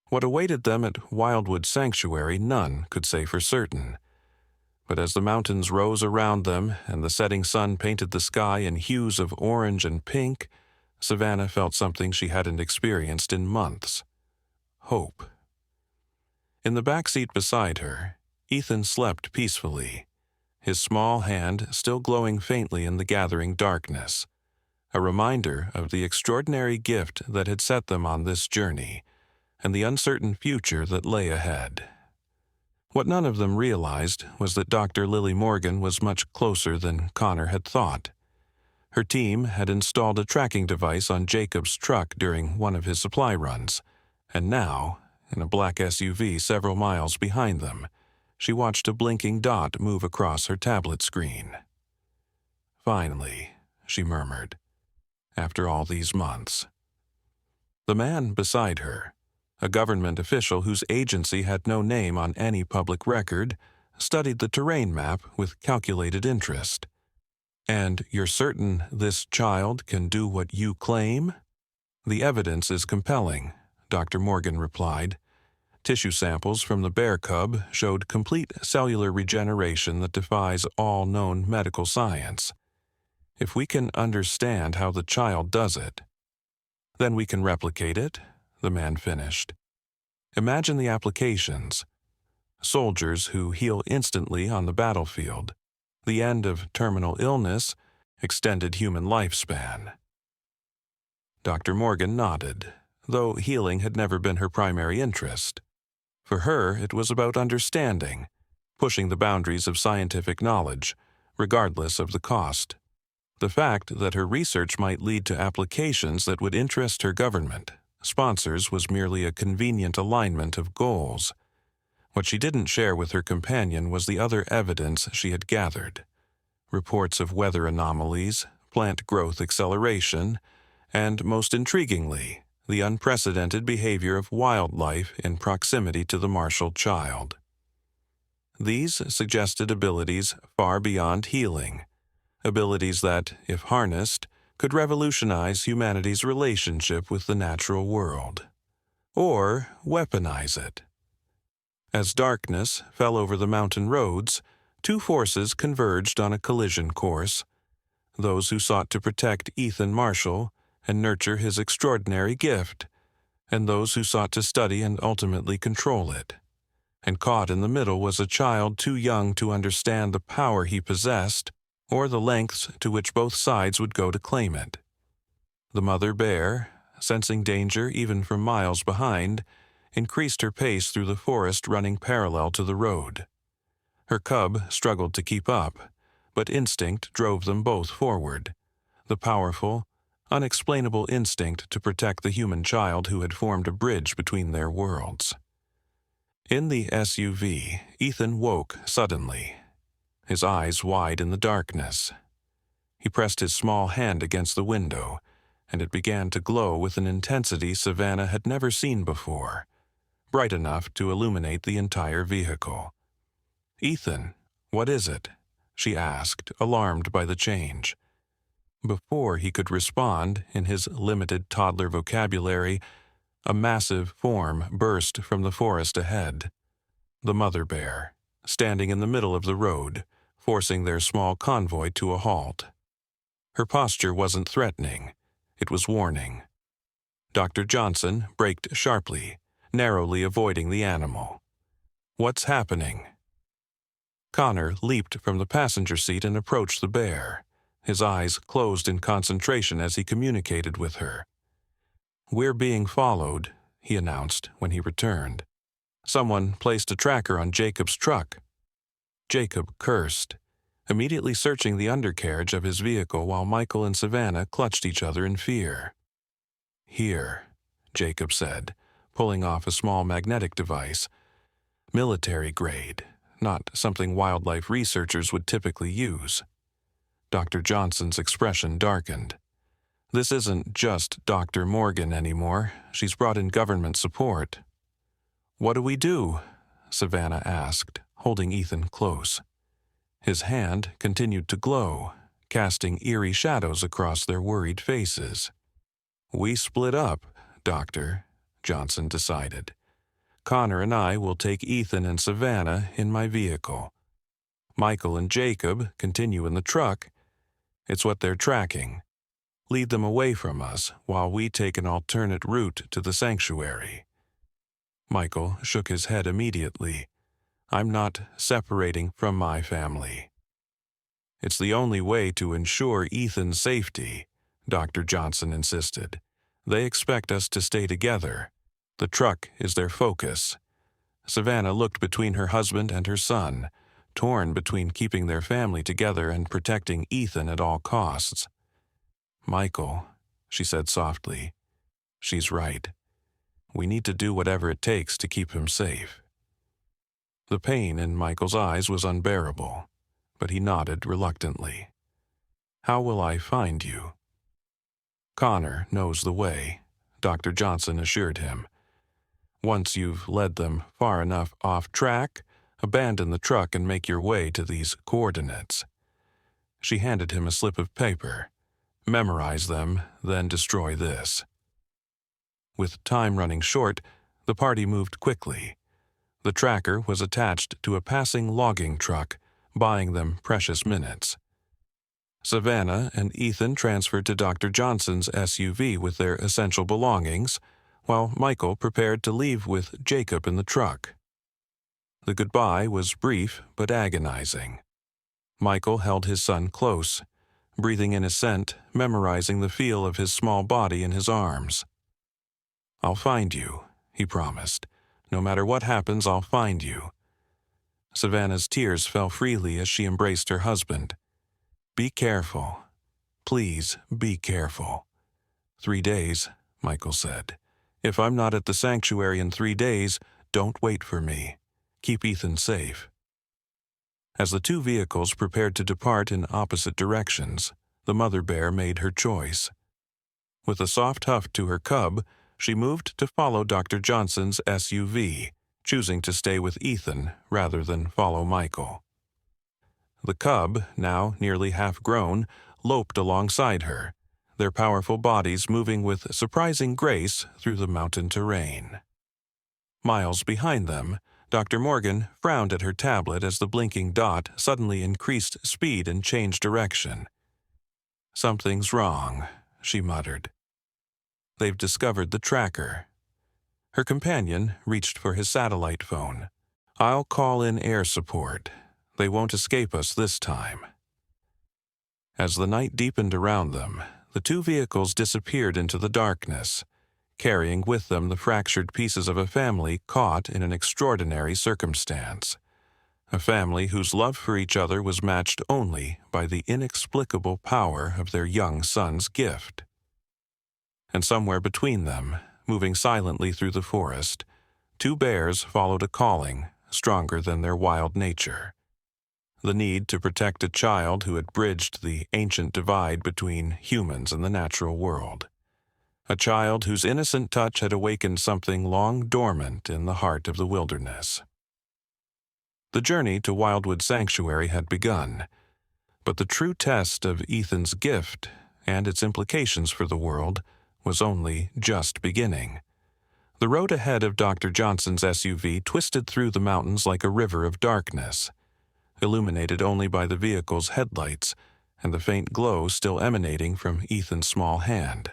What awaited them at Wildwood Sanctuary none could say for certain. But as the mountains rose around them and the setting sun painted the sky in hues of orange and pink, Savannah felt something she hadn't experienced in months: hope. In the back seat beside her, Ethan slept peacefully, his small hand still glowing faintly in the gathering darkness, a reminder of the extraordinary gift that had set them on this journey and the uncertain future that lay ahead. What none of them realized was that Dr. Lily Morgan was much closer than Connor had thought. Her team had installed a tracking device on Jacob's truck during one of his supply runs, and now, in a black SUV several miles behind them, she watched a blinking dot move across her tablet screen. "Finally," she murmured, "after all these months." The man beside her, a government official whose agency had no name on any public record, studied the terrain map with calculated interest. And you're certain this child can do what you claim? The evidence is compelling, Dr. Morgan replied. Tissue samples from the bear cub showed complete cellular regeneration that defies all known medical science. If we can understand how the child does it, then we can replicate it, the man finished. Imagine the applications. Soldiers who heal instantly on the battlefield, the end of terminal illness, extended human lifespan. Dr. Morgan nodded, though healing had never been her primary interest. For her, it was about understanding, pushing the boundaries of scientific knowledge, regardless of the cost. The fact that her research might lead to applications that would interest her government, sponsors, was merely a convenient alignment of goals. What she didn't share with her companion was the other evidence she had gathered. Reports of weather anomalies, plant growth acceleration, and, most intriguingly, the unprecedented behavior of wildlife in proximity to the martial child. These suggested abilities far beyond healing, abilities that, if harnessed, could revolutionize humanity's relationship with the natural world, or weaponize it. As darkness fell over the mountain roads, two forces converged on a collision course: those who sought to protect Ethan Marshall and nurture his extraordinary gift, and those who sought to study and ultimately control it. And caught in the middle was a child too young to understand the power he possessed, or the lengths to which both sides would go to claim it. The mother bear, sensing danger even from miles behind, increased her pace through the forest running parallel to the road. Her cub struggled to keep up, but instinct drove them both forward, the powerful, unexplainable instinct to protect the human child who had formed a bridge between their worlds. In the SUV, Ethan woke suddenly, his eyes wide in the darkness. He pressed his small hand against the window, and it began to glow with an intensity Savannah had never seen before, bright enough to illuminate the entire vehicle. "Ethan, what is it?" she asked, alarmed by the change. Before he could respond, in his limited toddler vocabulary, a massive form burst from the forest ahead. The mother bear, standing in the middle of the road, forcing their small convoy to a halt. Her posture wasn't threatening, it was warning. Dr. Johnson braked sharply, narrowly avoiding the animal. "What's happening?" Connor leaped from the passenger seat and approached the bear, his eyes closed in concentration as he communicated with her. "We're being followed," he announced when he returned. "Someone placed a tracker on Jacob's truck." Jacob cursed, immediately searching the undercarriage of his vehicle while Michael and Savannah clutched each other in fear. "Here," Jacob said, pulling off a small magnetic device. "Military grade, not something wildlife researchers would typically use." Dr. Johnson's expression darkened. "This isn't just Dr. Morgan anymore. She's brought in government support." "What do we do?" Savannah asked, holding Ethan close. His hand continued to glow, casting eerie shadows across their worried faces. "We split up, Doctor," Johnson decided. "Connor and I will take Ethan and Savannah in my vehicle. Michael and Jacob continue in the truck. It's what they're tracking. Lead them away from us while we take an alternate route to the sanctuary." Michael shook his head immediately. "I'm not separating from my family." "It's the only way to ensure Ethan's safety," Dr. Johnson insisted. "They expect us to stay together. The truck is their focus." Savannah looked between her husband and her son, torn between keeping their family together and protecting Ethan at all costs. "Michael," she said softly, "she's right. We need to do whatever it takes to keep him safe." The pain in Michael's eyes was unbearable, but he nodded reluctantly. "How will I find you?" "Connor knows the way," Dr. Johnson assured him. "Once you've led them far enough off track, abandon the truck and make your way to these coordinates." She handed him a slip of paper. "Memorize them, then destroy this." With time running short, the party moved quickly. The tracker was attached to a passing logging truck, buying them precious minutes. Savannah and Ethan transferred to Dr. Johnson's SUV with their essential belongings, while Michael prepared to leave with Jacob in the truck. The goodbye was brief but agonizing. Michael held his son close, breathing in his scent, memorizing the feel of his small body in his arms. "I'll find you," he promised. "No matter what happens, I'll find you." Savannah's tears fell freely as she embraced her husband. "Be careful. Please be careful." 3 days, Michael said. "If I'm not at the sanctuary in 3 days, don't wait for me. Keep Ethan safe." As the two vehicles prepared to depart in opposite directions, the mother bear made her choice. With a soft huff to her cub, she moved to follow Dr. Johnson's SUV, choosing to stay with Ethan rather than follow Michael. The cub, now nearly half-grown, loped alongside her, their powerful bodies moving with surprising grace through the mountain terrain. Miles behind them, Dr. Morgan frowned at her tablet as the blinking dot suddenly increased speed and changed direction. "Something's wrong," she muttered. "They've discovered the tracker." Her companion reached for his satellite phone. "I'll call in air support. They won't escape us this time." As the night deepened around them, the two vehicles disappeared into the darkness, carrying with them the fractured pieces of a family caught in an extraordinary circumstance. A family whose love for each other was matched only by the inexplicable power of their young son's gift. And somewhere between them, moving silently through the forest, 2 bears followed a calling stronger than their wild nature. The need to protect a child who had bridged the ancient divide between humans and the natural world. A child whose innocent touch had awakened something long dormant in the heart of the wilderness. The journey to Wildwood Sanctuary had begun, but the true test of Ethan's gift and its implications for the world was only just beginning. The road ahead of Dr. Johnson's SUV twisted through the mountains like a river of darkness, illuminated only by the vehicle's headlights and the faint glow still emanating from Ethan's small hand.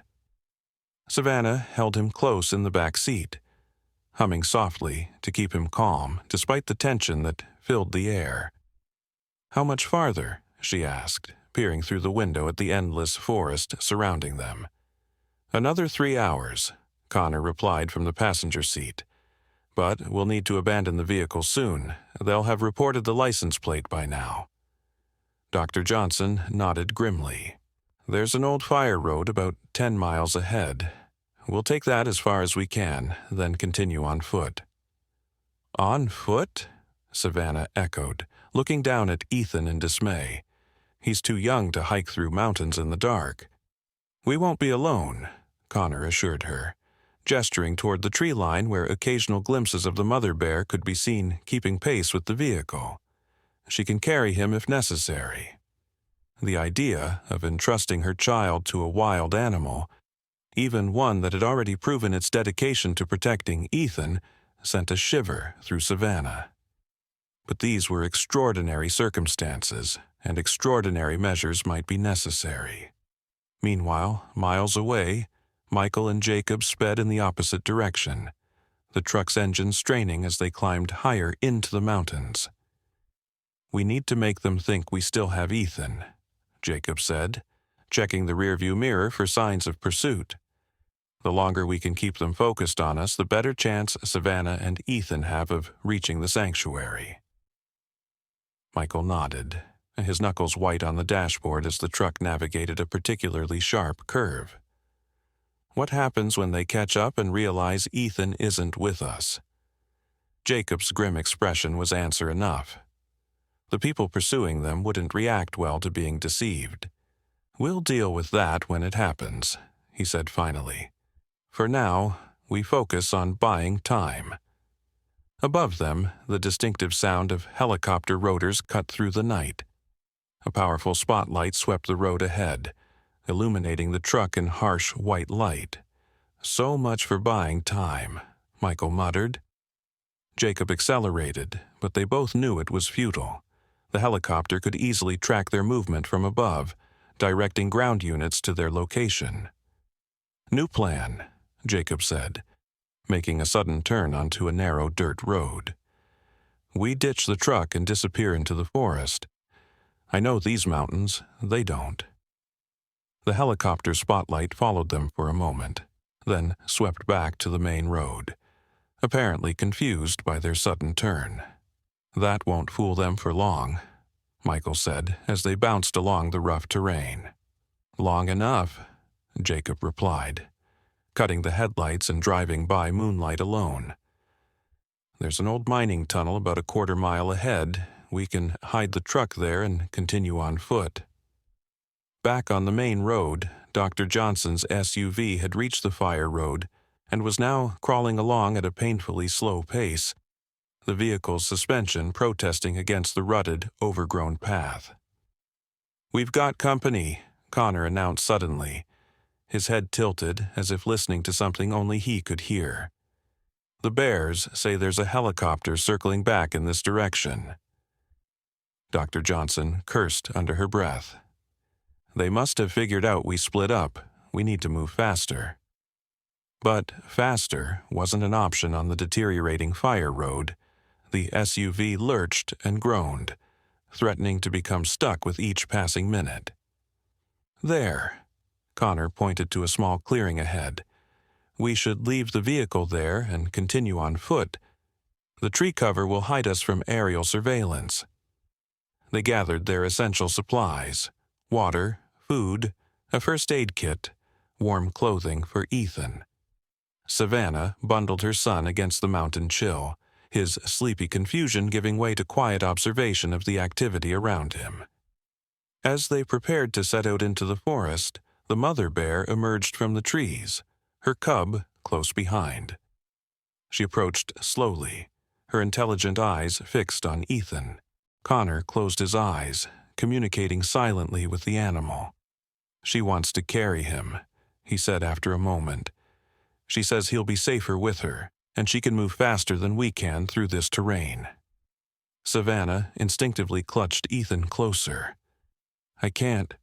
Savannah held him close in the back seat, humming softly to keep him calm despite the tension that filled the air. "How much farther?" she asked, peering through the window at the endless forest surrounding them. "Another 3 hours," Connor replied from the passenger seat. "But we'll need to abandon the vehicle soon. They'll have reported the license plate by now." Dr. Johnson nodded grimly. "There's an old fire road about 10 miles ahead. We'll take that as far as we can, then continue on foot." "On foot?" Savannah echoed, looking down at Ethan in dismay. "He's too young to hike through mountains in the dark." "We won't be alone," Connor assured her, gesturing toward the tree line where occasional glimpses of the mother bear could be seen keeping pace with the vehicle. "She can carry him if necessary." The idea of entrusting her child to a wild animal, even one that had already proven its dedication to protecting Ethan, sent a shiver through Savannah. But these were extraordinary circumstances, and extraordinary measures might be necessary. Meanwhile, miles away, Michael and Jacob sped in the opposite direction, the truck's engine straining as they climbed higher into the mountains. "We need to make them think we still have Ethan," Jacob said, checking the rearview mirror for signs of pursuit. "The longer we can keep them focused on us, the better chance Savannah and Ethan have of reaching the sanctuary." Michael nodded, his knuckles white on the dashboard as the truck navigated a particularly sharp curve. "What happens when they catch up and realize Ethan isn't with us?" Jacob's grim expression was answer enough. The people pursuing them wouldn't react well to being deceived. "We'll deal with that when it happens," he said finally. "For now, we focus on buying time." Above them, the distinctive sound of helicopter rotors cut through the night. A powerful spotlight swept the road ahead, illuminating the truck in harsh white light. "So much for buying time," Michael muttered. Jacob accelerated, but they both knew it was futile. The helicopter could easily track their movement from above, directing ground units to their location. "New plan," Jacob said, making a sudden turn onto a narrow dirt road. "We ditch the truck and disappear into the forest. I know these mountains, they don't." The helicopter spotlight followed them for a moment, then swept back to the main road, apparently confused by their sudden turn. "That won't fool them for long," Michael said as they bounced along the rough terrain. "Long enough," Jacob replied, cutting the headlights and driving by moonlight alone. "There's an old mining tunnel about a quarter-mile ahead. We can hide the truck there and continue on foot." Back on the main road, Dr. Johnson's SUV had reached the fire road and was now crawling along at a painfully slow pace, the vehicle's suspension protesting against the rutted, overgrown path. "We've got company," Connor announced suddenly, his head tilted as if listening to something only he could hear. "The Bears say there's a helicopter circling back in this direction." Dr. Johnson cursed under her breath. "They must have figured out we split up. We need to move faster." But faster wasn't an option on the deteriorating fire road. The SUV lurched and groaned, threatening to become stuck with each passing minute. "There," Connor pointed to a small clearing ahead. "We should leave the vehicle there and continue on foot. The tree cover will hide us from aerial surveillance." They gathered their essential supplies: water, food, a first aid kit, warm clothing for Ethan. Savannah bundled her son against the mountain chill, his sleepy confusion giving way to quiet observation of the activity around him. As they prepared to set out into the forest, the mother bear emerged from the trees, her cub close behind. She approached slowly, her intelligent eyes fixed on Ethan. Connor closed his eyes, communicating silently with the animal. "She wants to carry him," he said after a moment. "She says he'll be safer with her, and she can move faster than we can through this terrain." Savannah instinctively clutched Ethan closer. "I can't."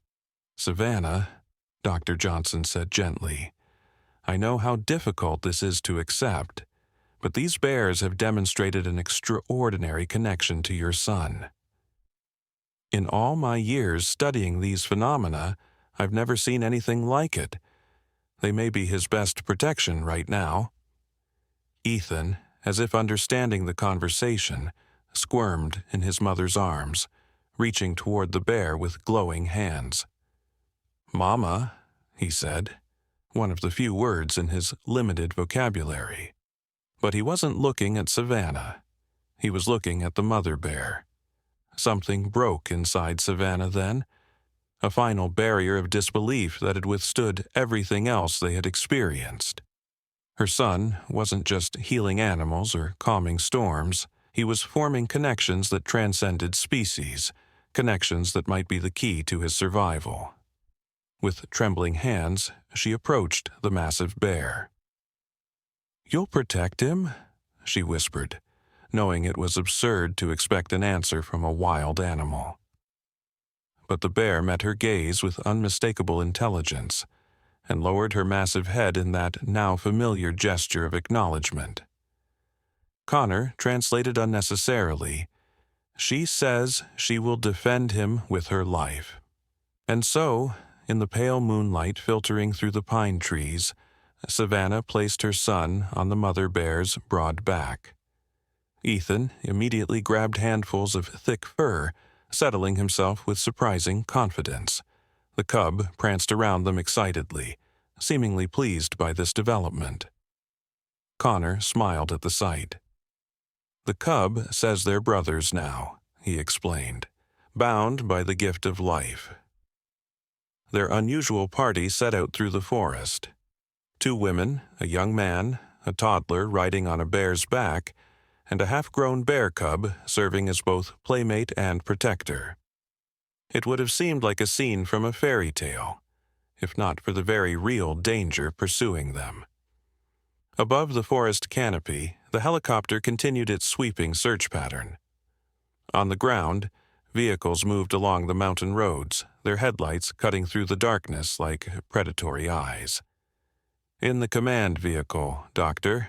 "Savannah," Dr. Johnson said gently, "I know how difficult this is to accept, but these bears have demonstrated an extraordinary connection to your son. In all my years studying these phenomena, I've never seen anything like it. They may be his best protection right now." Ethan, as if understanding the conversation, squirmed in his mother's arms, reaching toward the bear with glowing hands. "Mama," he said, one of the few words in his limited vocabulary. But he wasn't looking at Savannah. He was looking at the mother bear. Something broke inside Savannah then, a final barrier of disbelief that had withstood everything else they had experienced. Her son wasn't just healing animals or calming storms. He was forming connections that transcended species, connections that might be the key to his survival. With trembling hands, she approached the massive bear. "You'll protect him?" she whispered, knowing it was absurd to expect an answer from a wild animal. But the bear met her gaze with unmistakable intelligence and lowered her massive head in that now familiar gesture of acknowledgement. Connor translated unnecessarily, "She says she will defend him with her life." And so, in the pale moonlight filtering through the pine trees, Savannah placed her son on the mother bear's broad back. Ethan immediately grabbed handfuls of thick fur, settling himself with surprising confidence. The cub pranced around them excitedly, seemingly pleased by this development. Connor smiled at the sight. "The cub says they're brothers now," he explained, "bound by the gift of life." Their unusual party set out through the forest. 2 women, a young man, a toddler riding on a bear's back, and a half-grown bear cub serving as both playmate and protector. It would have seemed like a scene from a fairy tale, if not for the very real danger pursuing them. Above the forest canopy, the helicopter continued its sweeping search pattern. On the ground, vehicles moved along the mountain roads, their headlights cutting through the darkness like predatory eyes. In the command vehicle, Doctor.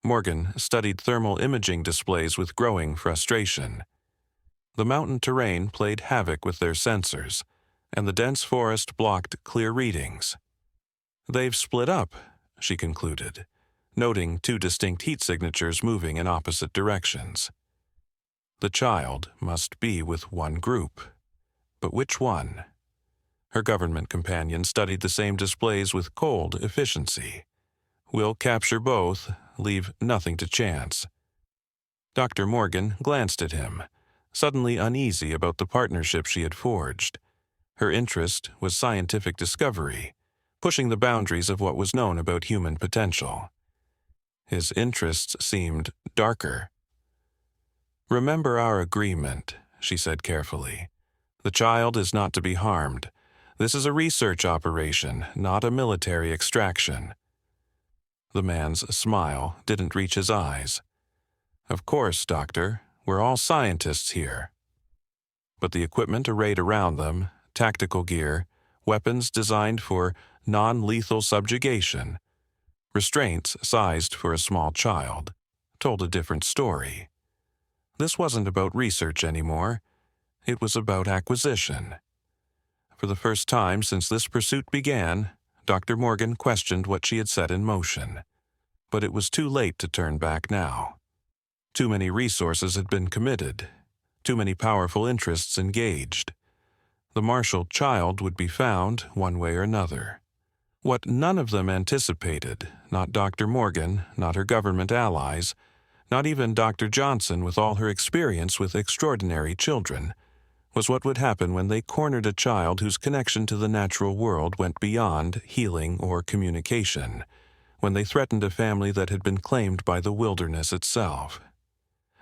Morgan studied thermal imaging displays with growing frustration. The mountain terrain played havoc with their sensors, and the dense forest blocked clear readings. They've split up, she concluded, noting two distinct heat signatures moving in opposite directions. The child must be with one group. But which one? Her government companion studied the same displays with cold efficiency. We'll capture both, leave nothing to chance. Dr. Morgan glanced at him, suddenly uneasy about the partnership she had forged. Her interest was scientific discovery, pushing the boundaries of what was known about human potential. His interests seemed darker. "Remember our agreement," she said carefully. "The child is not to be harmed. This is a research operation, not a military extraction." The man's smile didn't reach his eyes. "Of course, Doctor, we're all scientists here." But the equipment arrayed around them, tactical gear, weapons designed for non-lethal subjugation, restraints sized for a small child, told a different story. This wasn't about research anymore. It was about acquisition. For the first time since this pursuit began, Dr. Morgan questioned what she had set in motion. But it was too late to turn back now. Too many resources had been committed, too many powerful interests engaged. The marshaled child would be found one way or another. What none of them anticipated, not Dr. Morgan, not her government allies, not even Dr. Johnson with all her experience with extraordinary children, was what would happen when they cornered a child whose connection to the natural world went beyond healing or communication, when they threatened a family that had been claimed by the wilderness itself.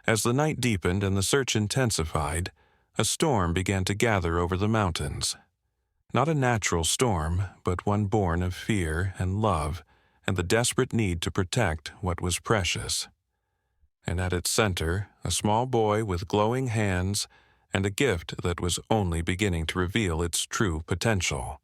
As the night deepened and the search intensified, a storm began to gather over the mountains. Not a natural storm, but one born of fear and love and the desperate need to protect what was precious. And at its center, a small boy with glowing hands and a gift that was only beginning to reveal its true potential.